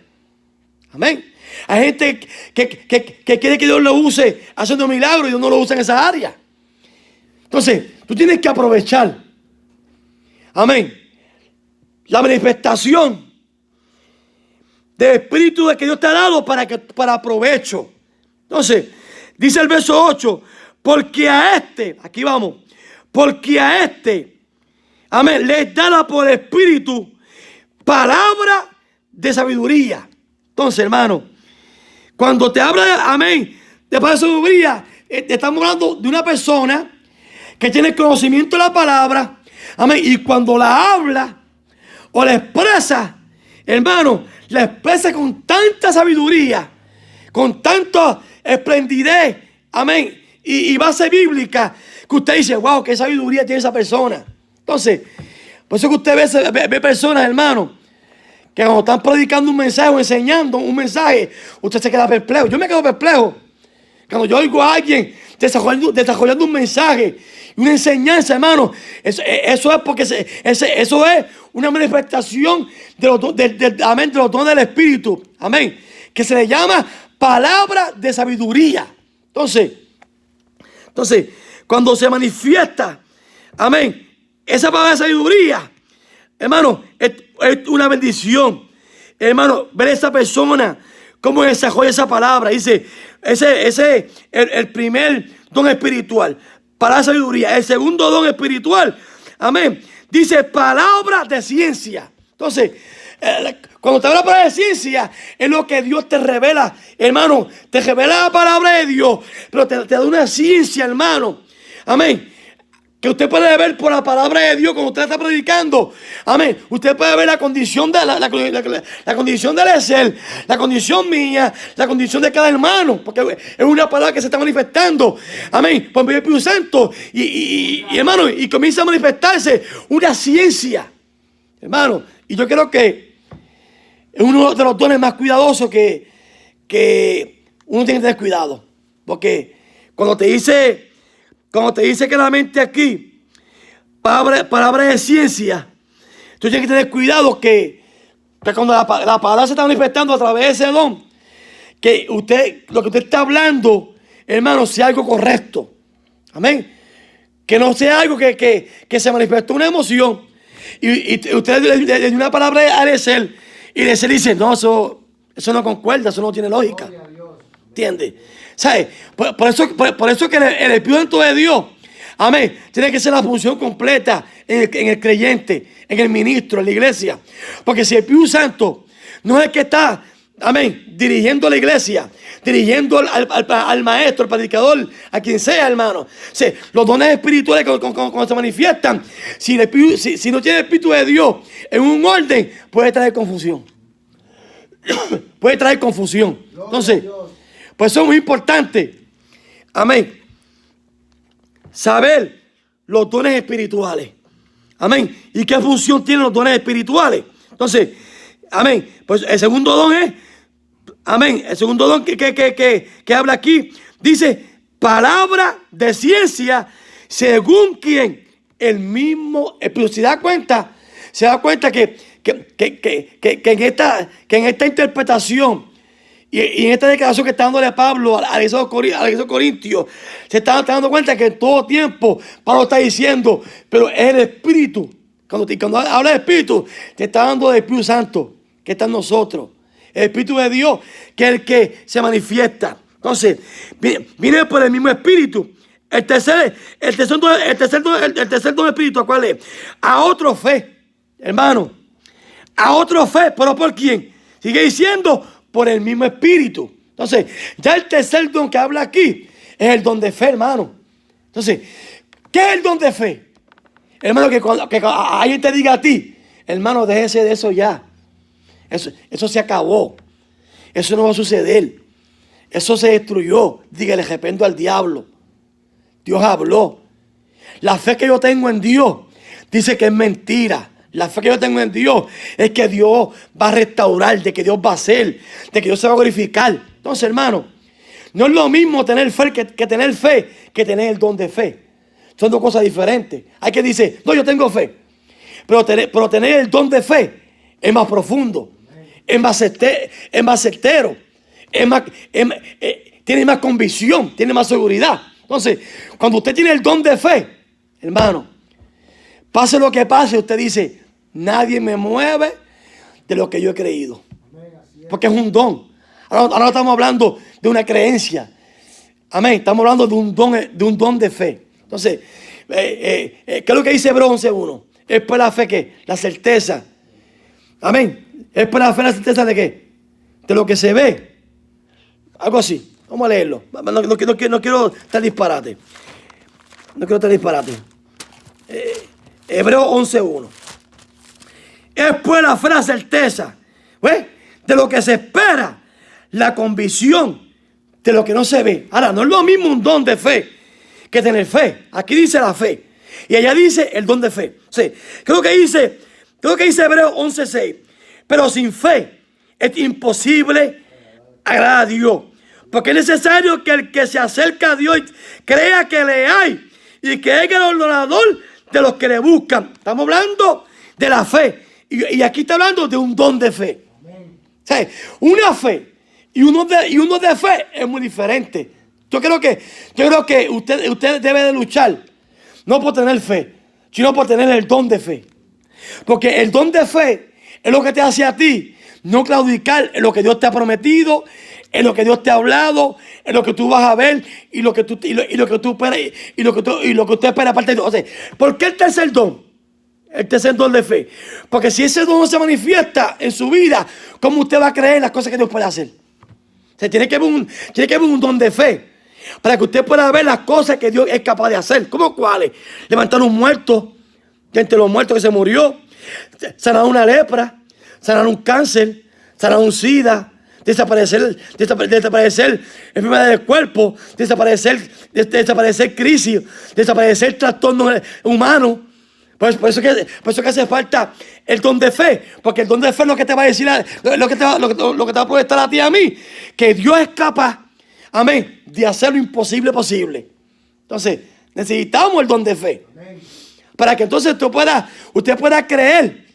Amén. Hay gente que quiere que Dios lo use haciendo milagros y Dios no lo usa en esa área. Entonces, tú tienes que aprovechar, amén, la manifestación del Espíritu que Dios te ha dado para provecho. Entonces, dice el verso 8, porque a este, aquí vamos, porque a este, amén, le es dada por el Espíritu palabra de sabiduría. Entonces, hermano, cuando te habla, amén, de palabra de sabiduría, estamos hablando de una persona que tiene conocimiento de la palabra, amén, y cuando la habla o la expresa, hermano, la expresa con tanta sabiduría, con tanta esplendidez, amén, y base bíblica, que usted dice, wow, qué sabiduría tiene esa persona. Entonces, por eso que usted ve personas, hermano, que cuando están predicando un mensaje o enseñando un mensaje, usted se queda perplejo. Yo me quedo perplejo cuando yo oigo a alguien desarrollando un mensaje y una enseñanza, hermano. Eso es porque eso es una manifestación de los dones del Espíritu. Amén. Que se le llama palabra de sabiduría. Entonces, cuando se manifiesta, amén, esa palabra de sabiduría, hermano, es una bendición. Hermano, ver a esa persona, cómo desarrolla esa palabra. Dice, ese es el primer don espiritual, palabra de sabiduría. El segundo don espiritual, amén, dice palabra de ciencia. Entonces, cuando te habla palabra de ciencia, es lo que Dios te revela, hermano. Te revela la palabra de Dios, pero te da una ciencia, hermano. Amén. Que usted puede ver por la palabra de Dios cuando usted está predicando. Amén. Usted puede ver la condición de la condición del ser, la condición mía, la condición de cada hermano. Porque es una palabra que se está manifestando. Amén. Por medio del Espíritu Santo. Y hermano, y comienza a manifestarse una ciencia. Hermano, y yo creo que es uno de los dones más cuidadosos que uno tiene que tener cuidado. Porque cuando te dice que la mente aquí, palabra de ciencia, tú tienes que tener cuidado que cuando la palabra se está manifestando a través de ese don, que lo que usted está hablando, hermano, sea algo correcto. Amén. Que no sea algo que se manifestó una emoción y usted le dio una palabra al ser y el ser dice, no, eso no concuerda, eso no tiene lógica. ¿Entiendes? ¿Sabes? Por eso que el Espíritu Santo de Dios, amén, tiene que ser la función completa en el creyente, en el ministro, en la iglesia. Porque si el Espíritu Santo no es el que está, amén, dirigiendo a la iglesia, dirigiendo al maestro, al predicador, a quien sea, hermano. O sea, los dones espirituales cuando se manifiestan, si no tiene el Espíritu de Dios en un orden, puede traer confusión. Puede traer confusión. Entonces, pues eso es muy importante, amén, saber los dones espirituales, amén, y qué función tienen los dones espirituales. Entonces, amén, pues el segundo don es, amén, el segundo don que habla aquí, dice, palabra de ciencia, según quien el mismo Espíritu. Se da cuenta que en esta interpretación Y en esta declaración que está dándole Pablo a la iglesia de Corintios, se está dando cuenta que en todo tiempo Pablo está diciendo, pero es el Espíritu. Cuando habla de Espíritu, te está dando el Espíritu Santo que está en nosotros. El Espíritu de Dios, que es el que se manifiesta. Entonces, viene por el mismo Espíritu. El tercer don espíritu, ¿cuál es? A otro fe, hermano. A otro fe, pero ¿por quién? Sigue diciendo, por el mismo Espíritu. Entonces, ya el tercer don que habla aquí es el don de fe, hermano. Entonces, ¿qué es el don de fe? Hermano, que alguien te diga a ti, hermano, déjese de eso ya. Eso se acabó. Eso no va a suceder. Eso se destruyó. Dígale, arrepiento al diablo. Dios habló. La fe que yo tengo en Dios dice que es mentira. La fe que yo tengo en Dios es que Dios va a restaurar, de que Dios va a hacer, de que Dios se va a glorificar. Entonces, hermano, no es lo mismo tener fe que tener fe, que tener el don de fe. Son dos cosas diferentes. Hay que decir, no, yo tengo fe. Pero tener el don de fe es más profundo, es más certero, tiene más convicción, tiene más seguridad. Entonces, cuando usted tiene el don de fe, hermano, pase lo que pase, usted dice, nadie me mueve de lo que yo he creído. Porque es un don. Ahora no estamos hablando de una creencia. Amén. Estamos hablando de un don de fe. Entonces, ¿qué es lo que dice Hebreos 11:1? Es por la fe que la certeza. Amén. Es por la fe la certeza de qué? De lo que se ve. Algo así. Vamos a leerlo. No quiero estar disparate. No quiero estar disparate. Hebreos 11:1. Es pues la fe la certeza, ¿ves? De lo que se espera, la convicción de lo que no se ve. Ahora, no es lo mismo un don de fe que tener fe. Aquí dice la fe y allá dice el don de fe. Sí, creo que dice Hebreos 11:6. Pero sin fe es imposible agradar a Dios, porque es necesario que el que se acerca a Dios crea que le hay y que es el galardonador de los que le buscan. Estamos hablando de la fe. Y aquí está hablando de un don de fe. O sea, una fe y uno de fe es muy diferente. Yo creo que usted debe de luchar, no por tener fe, sino por tener el don de fe. Porque el don de fe es lo que te hace a ti no claudicar en lo que Dios te ha prometido, en lo que Dios te ha hablado, en lo que tú vas a ver y lo que tú esperas y lo que usted espera aparte de Dios. O sea, ¿por qué el tercer don? El tercer don de fe. Porque si ese don no se manifiesta en su vida, ¿cómo usted va a creer en las cosas que Dios puede hacer? O sea, tiene que haber un don de fe para que usted pueda ver las cosas que Dios es capaz de hacer. ¿Cómo cuáles? Levantar un muerto de entre los muertos que se murió, sanar una lepra, sanar un cáncer, sanar un SIDA, desaparecer enfermedades del cuerpo, desaparecer crisis, desaparecer trastornos humanos. Por eso que hace falta el don de fe, porque el don de fe es lo que te va a decir, lo que te va a proyectar a ti y a mí, que Dios es capaz, amén, de hacer lo imposible posible. Entonces, necesitamos el don de fe. Amén. Para que entonces usted pueda creer.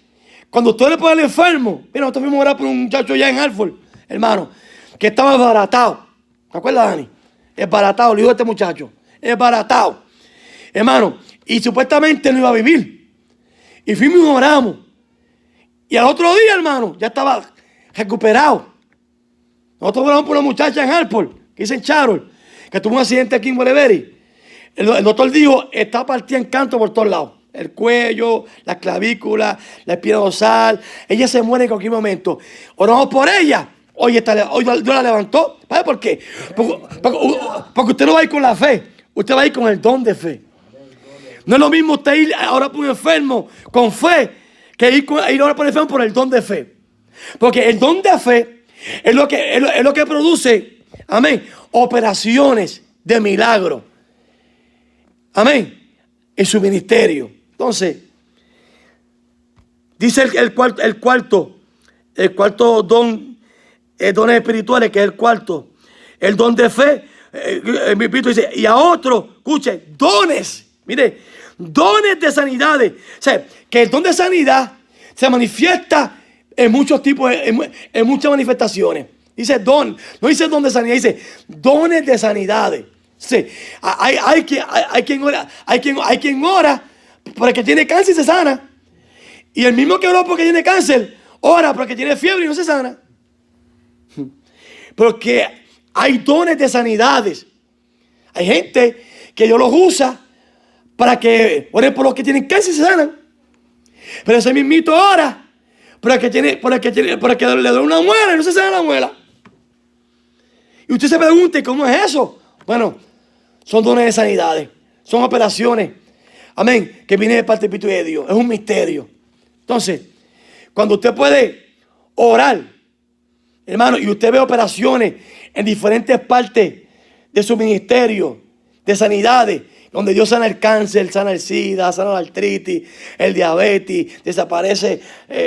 Cuando usted le pone al enfermo, mira, nosotros fuimos a orar por un muchacho allá en Hartford, hermano, que estaba desbaratado. ¿Te acuerdas, Dani? Desbaratado, le dijo a este muchacho, desbaratado, hermano, y supuestamente no iba a vivir. Y fuimos y oramos. Y al otro día, hermano, ya estaba recuperado. Nosotros oramos por una muchacha en Hartford, que dice en Charol, que tuvo un accidente aquí en Boleberry. El doctor dijo, está partida en canto por todos lados. El cuello, la clavícula, la espina dorsal. Ella se muere en cualquier momento. Oramos por ella. Hoy Dios la levantó. ¿Sabe por qué? Porque usted no va a ir con la fe. Usted va a ir con el don de fe. No es lo mismo usted ir ahora por un enfermo con fe que ir ahora por el enfermo por el don de fe. Porque el don de fe es lo que produce, amén, operaciones de milagro. Amén. En su ministerio. Entonces, dice el cuarto don, dones espirituales, que es el cuarto, el don de fe. Mi espíritu dice, y a otro, escuche, dones. Mire, dones de sanidades. O sea, que el don de sanidad se manifiesta en muchos tipos, en muchas manifestaciones. Dice don, no dice don de sanidad, dice dones de sanidades. Sí, hay quien ora para que tiene cáncer y se sana. Y el mismo que oró porque tiene cáncer, ora porque tiene fiebre y no se sana. Porque hay dones de sanidades. Hay gente que Dios los usa para que oren por los que tienen cáncer y se sanan. Pero ese mismito ora para que le dé una muela y no se sana la muela. Y usted se pregunte, ¿cómo es eso? Bueno, son dones de sanidades, son operaciones, amén, que vienen de parte del Espíritu de Dios. Es un misterio. Entonces, cuando usted puede orar, hermano, y usted ve operaciones en diferentes partes de su ministerio, de sanidades, donde Dios sana el cáncer, sana el SIDA, sana la artritis, el diabetes, desaparece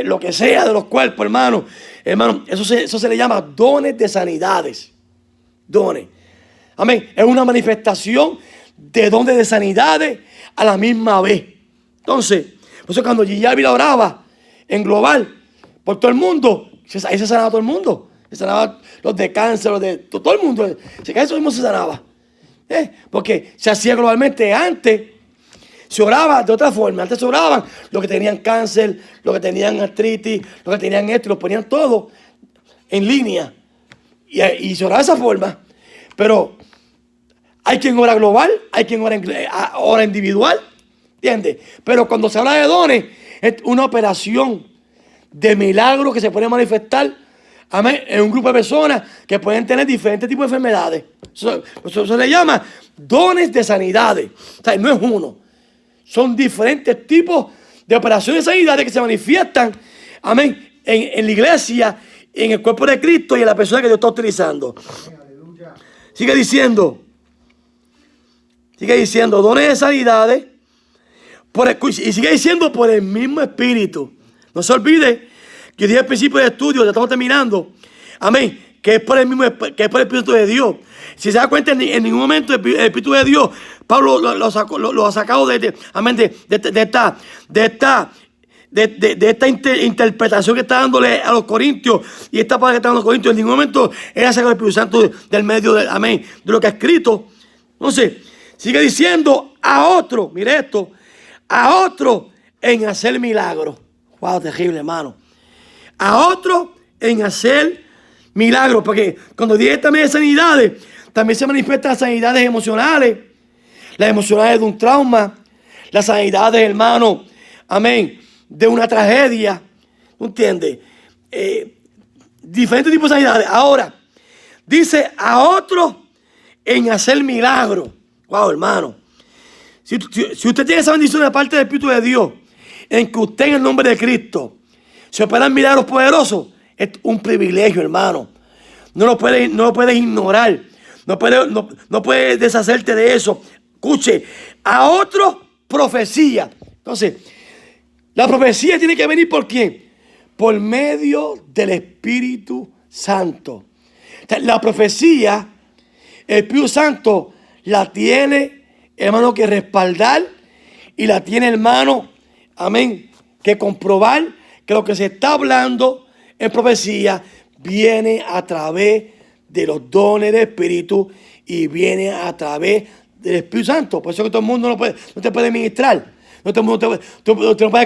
lo que sea de los cuerpos, hermano. Hermano, eso se le llama dones de sanidades. Dones. Amén. Es una manifestación de dones de sanidades a la misma vez. Entonces, por eso cuando G. Ávila oraba en global por todo el mundo, ahí se sanaba todo el mundo. Se sanaba los de cáncer, los de todo el mundo. Eso mismo se sanaba. Porque se hacía globalmente. Antes se oraba de otra forma. Antes se oraban los que tenían cáncer, los que tenían artritis, los que tenían esto, los ponían todo en línea. Y se oraba de esa forma. Pero hay quien ora global, hay quien ora individual. ¿Entiendes? Pero cuando se habla de dones, es una operación de milagro que se puede manifestar, amén, en un grupo de personas que pueden tener diferentes tipos de enfermedades. Eso se le llama dones de sanidades. O sea, no es uno. Son diferentes tipos de operaciones de sanidades que se manifiestan, amén, en la iglesia, en el cuerpo de Cristo y en la persona que Dios está utilizando. Sigue diciendo, dones de sanidades, y sigue diciendo por el mismo Espíritu. No se olvide que yo dije al principio del estudio, ya estamos terminando, amén, que es por el Espíritu de Dios. Si se da cuenta, en ningún momento el Espíritu de Dios, Pablo lo ha sacado de esta interpretación que está dándole a los corintios y esta palabra que está dando a los corintios. En ningún momento él ha sacado el Espíritu Santo del medio del amén, de lo que ha escrito. Entonces, sigue diciendo a otro, mire esto, a otro en hacer milagros. Wow, terrible, hermano. A otro en hacer milagros, porque cuando dije también de sanidades, también se manifiestan las sanidades emocionales, las emocionales de un trauma, las sanidades, hermano, amén, de una tragedia, ¿tú entiendes? Diferentes tipos de sanidades. Ahora, dice a otro en hacer milagros. Wow, hermano. Si usted tiene esa bendición de parte del Espíritu de Dios, en que usted en el nombre de Cristo se operan milagros poderosos, es un privilegio, hermano. No lo puedes ignorar. No puedes deshacerte de eso. Escuche, a otro profecía. Entonces, la profecía tiene que venir ¿por quién? Por medio del Espíritu Santo. La profecía, el Espíritu Santo la tiene, hermano, que respaldar y la tiene, hermano, amén, que comprobar que lo que se está hablando en profecía viene a través de los dones del Espíritu y viene a través del Espíritu Santo. Por eso que todo el mundo no te puede ministrar. No te puede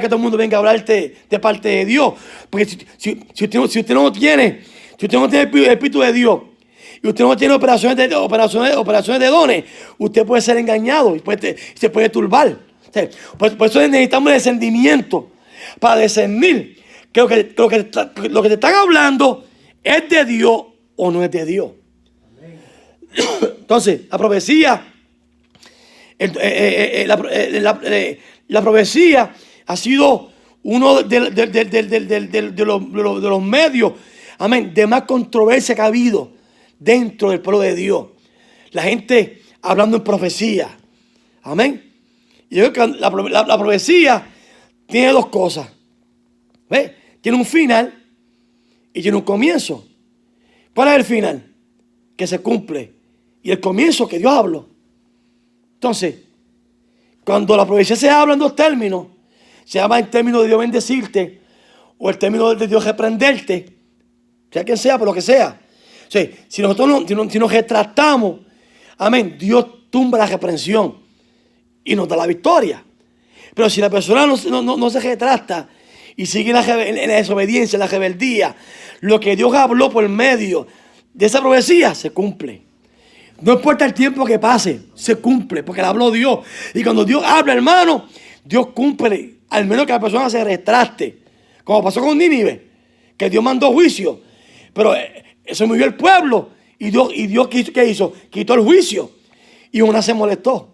que todo el mundo venga a hablarte de parte de Dios. Porque si usted no tiene el Espíritu de Dios y usted no tiene operaciones de dones, usted puede ser engañado y se puede turbar. Por eso necesitamos el discernimiento para discernir que lo que te están hablando es de Dios o no es de Dios. Amén. Entonces, la profecía, la profecía ha sido uno de los medios, amén, de más controversia que ha habido dentro del pueblo de Dios. La gente hablando en profecía. Amén. Y yo creo que la profecía tiene dos cosas. ¿Ves? Tiene un final y tiene un comienzo. ¿Cuál es el final? Que se cumple. Y el comienzo que Dios habló. Entonces, cuando la profecía se habla en dos términos, se llama en términos de Dios bendecirte o el término de Dios reprenderte, sea quien sea, por lo que sea. O sea, si nosotros si nos retractamos, amén, Dios tumba la reprensión y nos da la victoria. Pero si la persona no se retracta y sigue en la desobediencia, en la rebeldía, lo que Dios habló por medio de esa profecía se cumple. No importa el tiempo que pase, se cumple, porque la habló Dios. Y cuando Dios habla, hermano, Dios cumple, al menos que la persona se retracte. Como pasó con Nínive, que Dios mandó juicio. Pero se movió el pueblo. Y Dios ¿qué hizo? Quitó el juicio. Y Jonás se molestó.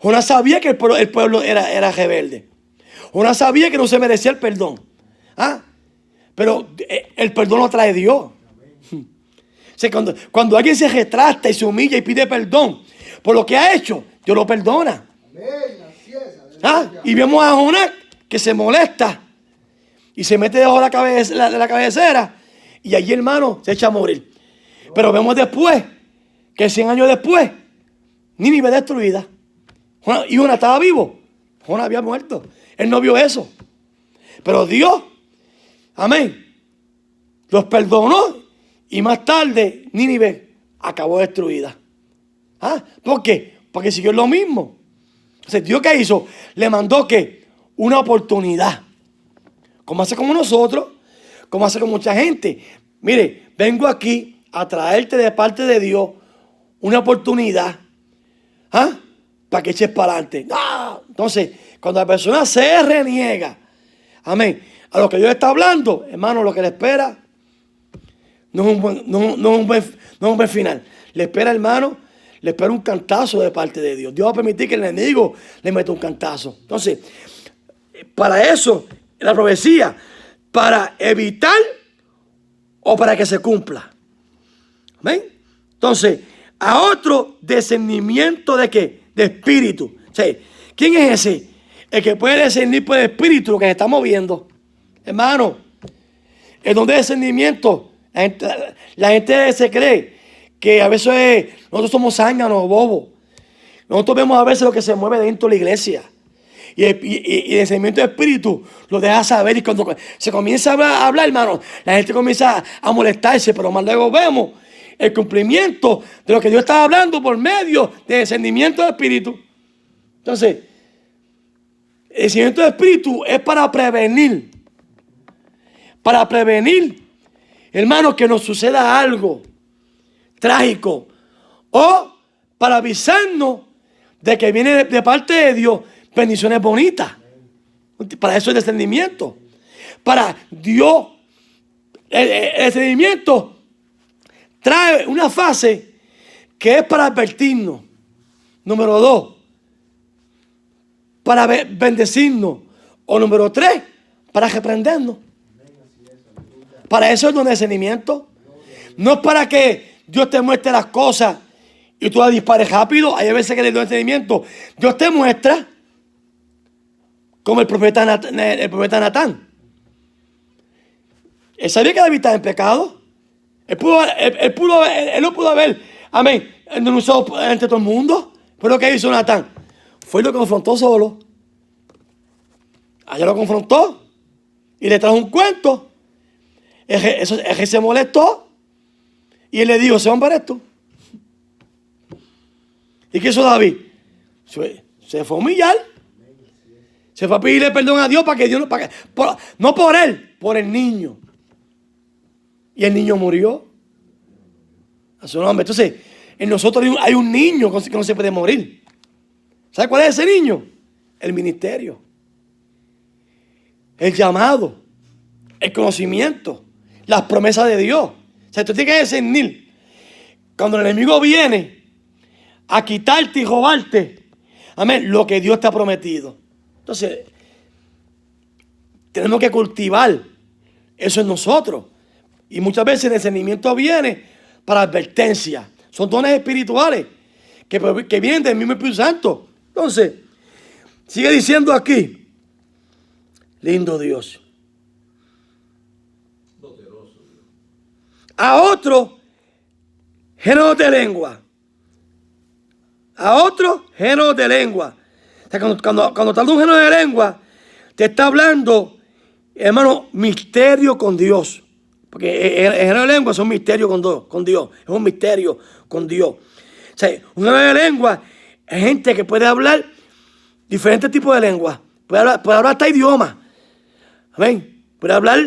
Jonás sabía que el pueblo era rebelde. Jonás sabía que no se merecía el perdón. ¿Ah? Pero el perdón lo trae Dios. O sea, cuando alguien se retracta y se humilla y pide perdón por lo que ha hecho, Dios lo perdona. Amén, así es, ¿Ah? Y vemos a Jonás que se molesta y se mete debajo de la cabecera y allí, hermano, se echa a morir. Pero vemos después que 100 años después, Nínive destruida. Y Jonás estaba vivo. Jonás había muerto. Él no vio eso. Pero Dios, amén, los perdonó. Y más tarde, Nínive acabó destruida. ¿Ah? ¿Por qué? Porque siguió lo mismo. Entonces, ¿Dios qué hizo? Le mandó ¿qué? Una oportunidad. Como hace con nosotros, como hace con mucha gente. Mire, vengo aquí a traerte de parte de Dios una oportunidad. ¿Ah? Para que eches para adelante. ¡Ah! Entonces, cuando la persona se reniega, amén, a lo que Dios está hablando, hermano, lo que le espera no es un buen final. Le espera, hermano, le espera un cantazo de parte de Dios. Dios va a permitir que el enemigo le meta un cantazo. Entonces, para eso, la profecía, para evitar o para que se cumpla. ¿Ven? Entonces, a otro discernimiento de ¿qué? De espíritu. O sea, ¿quién es ese? El que puede discernir por el espíritu lo que se está moviendo. Hermano, el don de discernimiento. La gente se cree que a veces nosotros somos zánganos o bobos. Nosotros vemos a veces lo que se mueve dentro de la iglesia. Y el discernimiento de espíritu lo deja saber. Y cuando se comienza a hablar, hermano, la gente comienza a molestarse. Pero más luego vemos el cumplimiento de lo que Dios está hablando por medio de discernimiento de espíritu. Entonces, el discernimiento de espíritu es para prevenir. Para prevenir, hermano, que nos suceda algo trágico. O para avisarnos de que viene de parte de Dios bendiciones bonitas. Para eso el discernimiento. Para Dios, el discernimiento trae una fase que es para advertirnos. Número 2, para bendecirnos. O número 3, para reprendernos. Para eso es el discernimiento. No es para que Dios te muestre las cosas y tú las dispares rápido. Hay veces que en el discernimiento Dios te muestra, como el profeta Natán. Él sabía que David estaba en pecado. Él no pudo haber, amén, denunciado entre todo el mundo. Pero lo que hizo Natán fue lo que confrontó solo. Allá lo confrontó y le trajo un cuento. El rey se molestó y él le dijo: ese hombre eres tú. ¿Y qué hizo David? Se fue a humillar. Se fue a pedirle perdón a Dios para que Dios no por él, por el niño. Y el niño murió a su nombre. Entonces, en nosotros hay un niño que no se puede morir. ¿Sabe cuál es ese niño? El ministerio, el llamado, el conocimiento, las promesas de Dios. O sea, tú tienes que discernir. Cuando el enemigo viene a quitarte y robarte, amén, lo que Dios te ha prometido. Entonces, tenemos que cultivar eso en nosotros. Y muchas veces el discernimiento viene para advertencia. Son dones espirituales que vienen del mismo Espíritu Santo. Entonces, sigue diciendo aquí, lindo Dios. A otro género de lengua. A otro género de lengua. O sea, cuando te habla un género de lengua, te está hablando, hermano, misterio con Dios. Porque el género de lengua es un misterio con Dios. Es un misterio con Dios. O sea, un género de lengua es gente que puede hablar diferentes tipos de lenguas. Puede hablar hasta idiomas. Amén. Puede hablar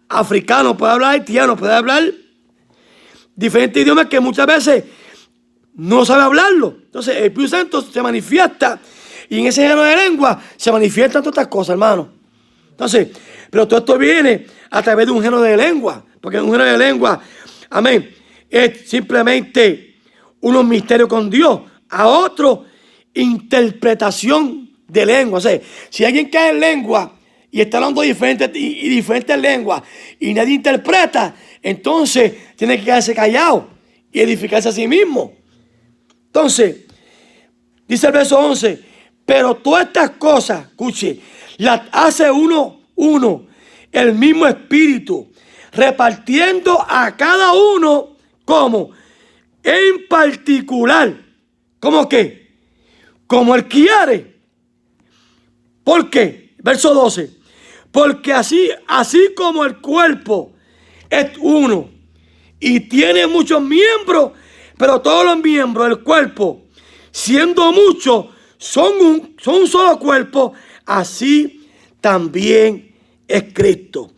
africano, puede hablar haitiano, puede hablar diferentes idiomas que muchas veces no sabe hablarlo. Entonces, el Espíritu Santo se manifiesta y en ese género de lengua se manifiestan todas estas cosas, hermano. Entonces, pero todo esto viene a través de un género de lengua, porque un género de lengua, amén, es simplemente unos misterios con Dios. A otro, interpretación de lengua. O sea, si alguien cae en lengua y está hablando diferentes lenguas y nadie interpreta, entonces tiene que quedarse callado y edificarse a sí mismo. Entonces, dice el verso 11, pero todas estas cosas, escuche, las hace uno, el mismo Espíritu, repartiendo a cada uno como en particular. ¿Cómo qué? Como Él quiere. ¿Por qué? Verso 12. Porque así como el cuerpo es uno y tiene muchos miembros, pero todos los miembros del cuerpo, siendo muchos, son un solo cuerpo, así también es Cristo.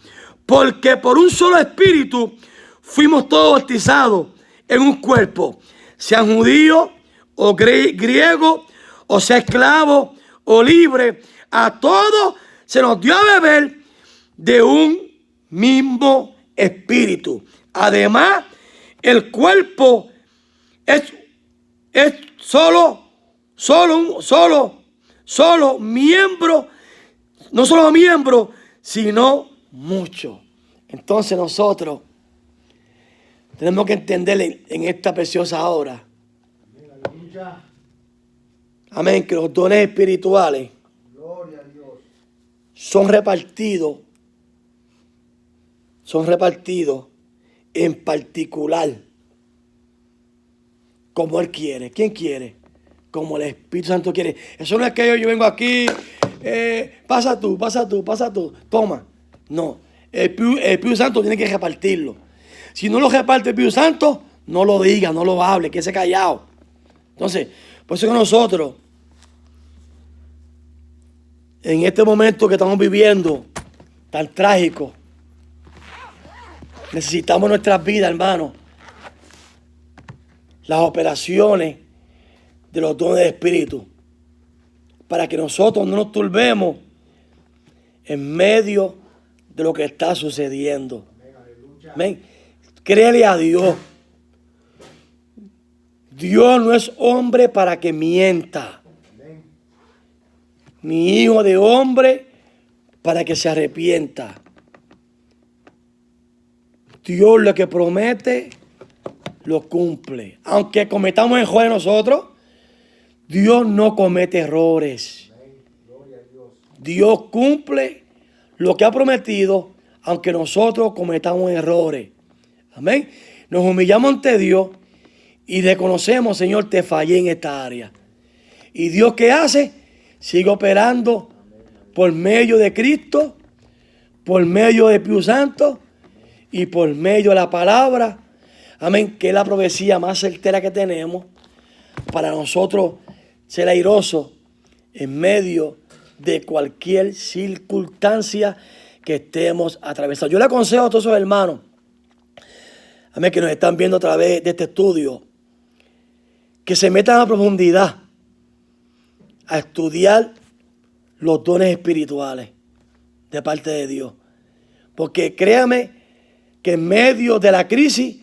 Porque por un solo espíritu fuimos todos bautizados en un cuerpo, sean judíos o griegos, o sea esclavos o libres, a todos se nos dio a beber de un mismo espíritu. Además, el cuerpo es solo miembro, no solo miembro, sino mucho. Entonces nosotros tenemos que entender en esta preciosa hora, amén, que los dones espirituales son repartidos en particular como Él quiere. ¿Quién quiere? Como el Espíritu Santo quiere. Eso no es que yo vengo aquí, pasa tú, toma. No, el Espíritu Santo tiene que repartirlo. Si no lo reparte el Espíritu Santo, no lo diga, no lo hable, quédese callado. Entonces, por eso que nosotros, en este momento que estamos viviendo, tan trágico, necesitamos nuestras vidas, hermanos, las operaciones de los dones de Espíritu, para que nosotros no nos turbemos en medio de lo que está sucediendo. Amén. Créele a Dios. Dios no es hombre para que mienta, ni hijo de hombre para que se arrepienta. Dios lo que promete, lo cumple. Aunque cometamos errores nosotros, Dios no comete errores. Dios cumple lo que ha prometido, aunque nosotros cometamos errores. Amén. Nos humillamos ante Dios y reconocemos, Señor, te fallé en esta área. Y Dios, ¿qué hace? Sigue operando por medio de Cristo, por medio del Espíritu Santo y por medio de la palabra. Amén. Que es la profecía más certera que tenemos para nosotros ser airosos en medio de cualquier circunstancia que estemos atravesando. Yo le aconsejo a todos esos hermanos, amén, que nos están viendo a través de este estudio, que se metan a profundidad a estudiar los dones espirituales de parte de Dios. Porque créame que en medio de la crisis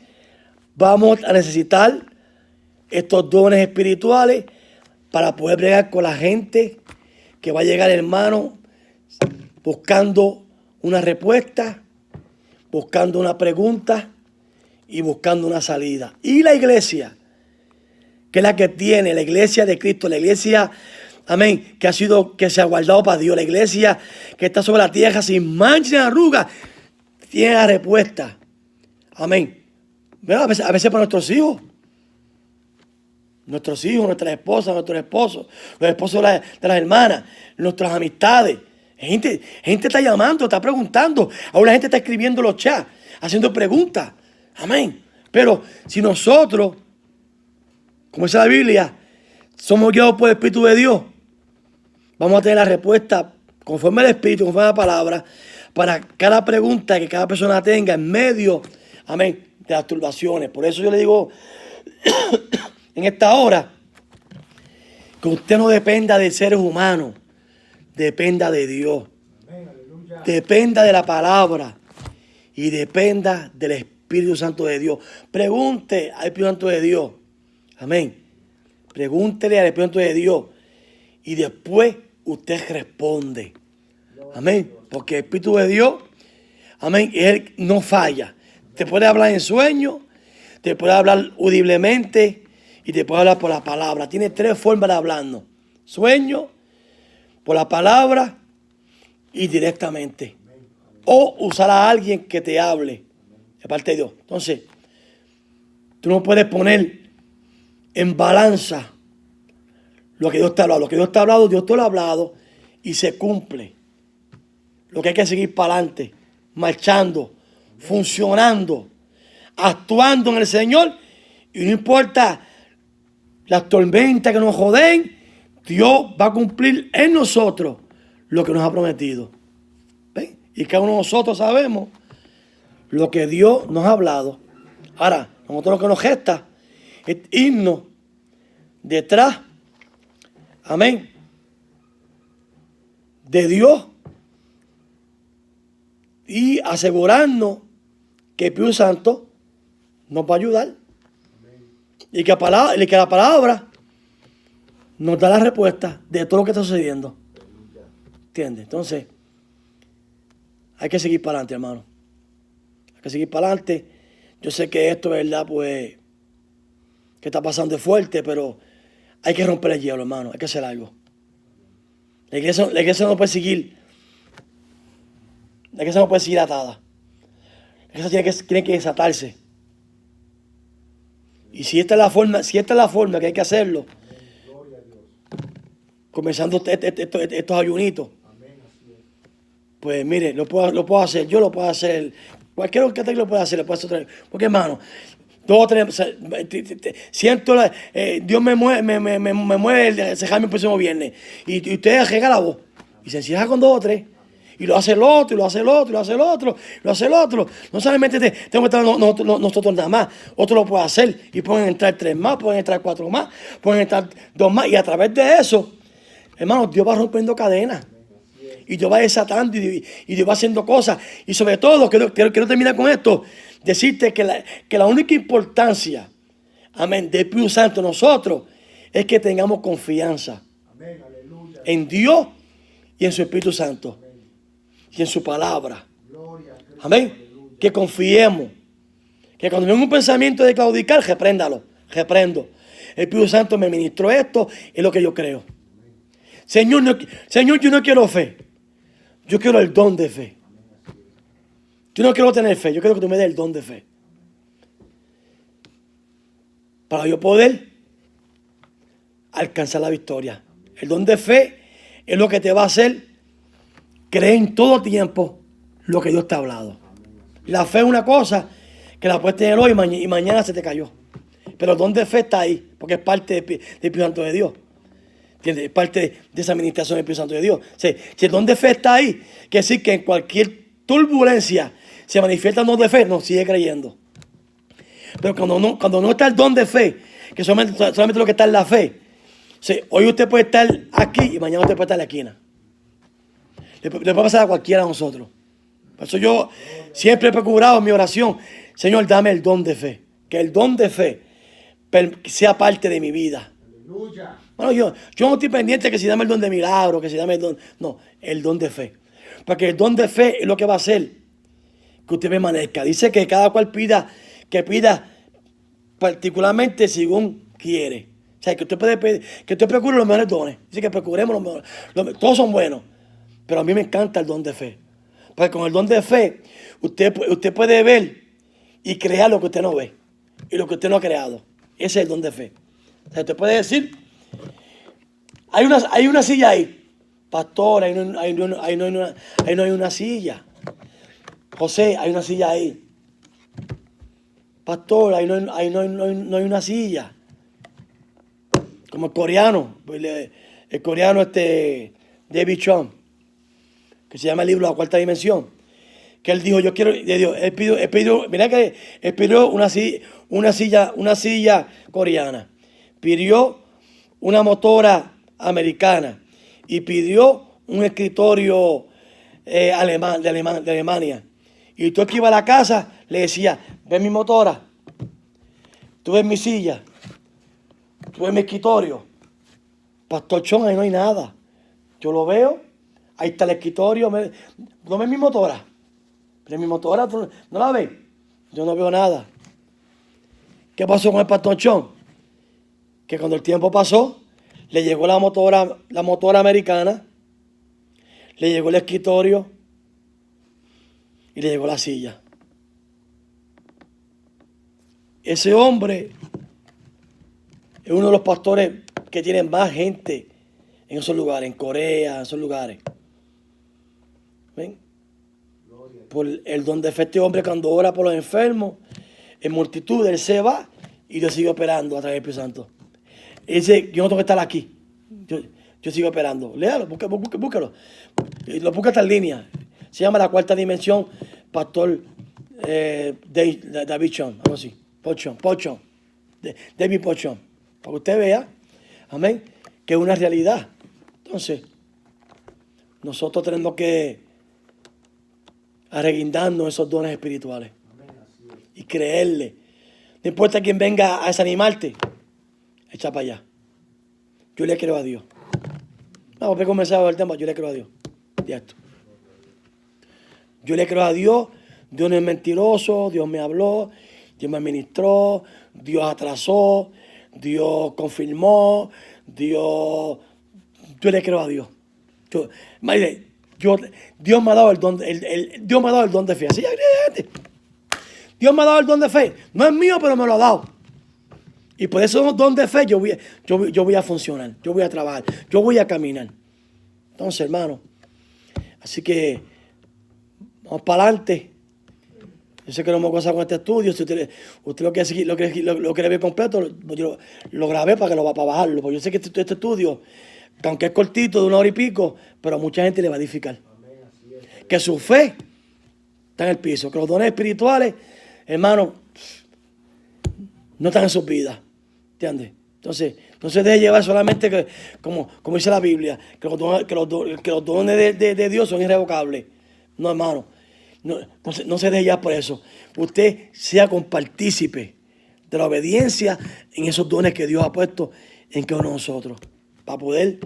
vamos a necesitar estos dones espirituales para poder bregar con la gente que va a llegar, hermano, buscando una respuesta, buscando una pregunta y buscando una salida. Y la iglesia, que es la que tiene, la iglesia de Cristo, la iglesia, amén, que se ha guardado para Dios, la iglesia que está sobre la tierra sin mancha ni arruga, tiene la respuesta. Amén. Bueno, a veces para nuestros hijos, nuestras esposas, nuestros esposos, los esposos de las hermanas, nuestras amistades. Gente está llamando, está preguntando. Ahora la gente está escribiendo en los chats. haciendo preguntas. Amén. Pero si nosotros, como dice la Biblia, somos guiados por el Espíritu de Dios, vamos a tener la respuesta conforme al Espíritu, conforme a la palabra, para cada pregunta que cada persona tenga en medio, amén, de las turbaciones. Por eso yo le digo en esta hora que usted no dependa de seres humanos, dependa de Dios, dependa de la palabra y dependa del Espíritu Santo de Dios. Pregunte al Espíritu Santo de Dios, amén. Pregúntele al Espíritu Santo de Dios y después usted responde. Amén. Porque el Espíritu de Dios, amén, Él no falla. Te puede hablar en sueño, te puede hablar audiblemente y te puede hablar por la palabra. Tiene tres formas de hablarnos: sueño, por la palabra y directamente. O usar a alguien que te hable de parte de Dios. Entonces, tú no puedes poner en balanza lo que Dios te ha hablado. Lo que Dios te ha hablado, Dios te lo ha hablado y se cumple. Lo que hay que seguir para adelante, marchando, funcionando, actuando en el Señor. Y no importa las tormentas que nos joden, Dios va a cumplir en nosotros lo que nos ha prometido. ¿Ven? Y cada uno de nosotros sabemos lo que Dios nos ha hablado. Ahora, a nosotros lo que nos gesta es irnos detrás, amén, de Dios y asegurarnos que el Espíritu Santo nos va a ayudar y que la palabra nos da la respuesta de todo lo que está sucediendo. ¿Entiendes? Entonces, hay que seguir para adelante, hermano. Hay que seguir para adelante. Yo sé que esto es verdad, pues, que está pasando es fuerte, pero hay que romper el hielo, hermano. Hay que hacer algo. La iglesia no puede seguir. La iglesia no puede seguir atada. La iglesia tiene que desatarse. Y si esta es la forma que hay que hacerlo, comenzando estos ayunitos, pues mire, lo puedo hacer, yo lo puedo hacer, cualquier que lo pueda hacer, lo puedo hacer otra vez. Porque hermano, siento, Dios me mueve el cejarme el próximo viernes. Y usted rega la voz. Y se encierra con 2 o 3. Y lo hace el otro, y lo hace el otro, y lo hace el otro, y lo hace el otro. No solamente tengo que estar nosotros nada más. Otro lo puede hacer. Y pueden entrar 3 más, pueden entrar 4 más, pueden entrar 2 más. Y a través de eso, hermano, Dios va rompiendo cadenas. Y Dios va desatando y Dios va haciendo cosas. Y sobre todo, quiero terminar con esto. Decirte que la única importancia, amén, del Espíritu Santo en nosotros es que tengamos confianza en Dios y en su Espíritu Santo. Y en su palabra. Amén. Que confiemos. Que cuando venga un pensamiento de claudicar, reprendo. El Espíritu Santo me ministró esto, es lo que yo creo. Señor, yo no quiero fe. Yo quiero el don de fe. Yo no quiero tener fe, yo quiero que tú me des el don de fe. Para yo poder alcanzar la victoria. El don de fe es lo que te va a hacer creer en todo tiempo lo que Dios te ha hablado. La fe es una cosa que la puedes tener hoy y mañana se te cayó. Pero el don de fe está ahí, porque es parte del Espíritu Santo de Dios. ¿Entiendes? Es parte de esa administración del Espíritu Santo de Dios. Si el don de fe está ahí, quiere decir que en cualquier turbulencia se manifiesta el don de fe, nos sigue creyendo. Pero cuando no está el don de fe, que solamente lo que está en la fe, hoy usted puede estar aquí y mañana usted puede estar en la esquina. Le puede pasar a cualquiera de nosotros. Por eso yo siempre he procurado en mi oración, Señor, dame el don de fe. Que el don de fe sea parte de mi vida. Aleluya. Bueno, yo no estoy pendiente que si dame el don de milagro, que si dame el don. No, el don de fe. Porque el don de fe es lo que va a hacer que usted permanezca. Dice que cada cual pida particularmente según quiere. O sea, que usted puede pedir, que usted procure los mejores dones. Dice que procuremos los mejores. Todos son buenos. Pero a mí me encanta el don de fe. Porque con el don de fe, usted puede ver y crear lo que usted no ve. Y lo que usted no ha creado. Ese es el don de fe. O sea, usted puede decir, hay una silla ahí. Pastor, ahí no hay una silla. José, hay una silla ahí. pastor, ahí no hay una silla. Como el coreano, David Chong, que se llama el libro La Cuarta Dimensión, que él dijo, yo quiero, de Dios, él pidió, mira que él pidió una silla coreana, pidió una motora americana y pidió un escritorio de Alemania. Y tú que iba a la casa, le decía, ves mi motora, tú ves mi silla, tú ves mi escritorio. Pastor Chong, ahí no hay nada. Yo lo veo, ahí está el escritorio, ¿no ves mi motora? ¿Ves mi motora? ¿Tú no la ves? Yo no veo nada. ¿Qué pasó con el Pastor Chong? Que cuando el tiempo pasó, le llegó la motora americana, le llegó el escritorio y le llegó la silla. Ese hombre es uno de los pastores que tienen más gente en esos lugares, en Corea, en esos lugares. ¿Ven? Por el don de fe, este hombre cuando ora por los enfermos, en multitud, él se va y Dios sigue operando a través del Espíritu Santo. Él dice, yo no tengo que estar aquí. Yo sigo operando. Léalo, búscalo. Lo busca esta en línea. Se llama La Cuarta Dimensión, Pastor David Chong, algo así. Pochon. David Pochon. Para que usted vea, amén, que es una realidad. Entonces, nosotros tenemos que arreguindarnos esos dones espirituales y creerle. No importa quién venga a desanimarte, echa para allá. Yo le creo a Dios. Vamos a comenzar el tema. Yo le creo a Dios. Ya esto. Yo le creo a Dios. Dios no es mentiroso. Dios me habló. Dios me administró. Dios atrasó. Dios confirmó. Yo le creo a Dios. Dios me ha dado el don. Dios me ha dado el don de fe. Así, Dios me ha dado el don de fe. No es mío, pero me lo ha dado. Y por eso don de fe yo voy a funcionar, yo voy a trabajar, yo voy a caminar. Entonces, hermano, así que vamos para adelante. Yo sé que no me cosa con este estudio. Si usted lo quiere ver completo, yo lo grabé para bajarlo. Porque yo sé que este estudio, aunque es cortito, de 1 hora y pico, pero a mucha gente le va a edificar. Que su fe está en el piso, que los dones espirituales, hermano, no están en sus vidas. ¿Entiendes? Entonces, no se deje llevar solamente como dice la Biblia, que los dones de Dios son irrevocables. No, hermano. No se deje llevar por eso. Usted sea compartícipe de la obediencia en esos dones que Dios ha puesto en cada uno de nosotros. Para poder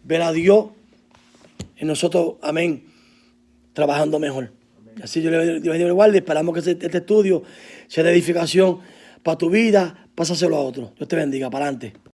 ver a Dios en nosotros, amén, trabajando mejor. Así yo le guarde. Esperamos que este estudio sea de edificación para tu vida. Pásaselo a otro. Dios te bendiga. Para adelante.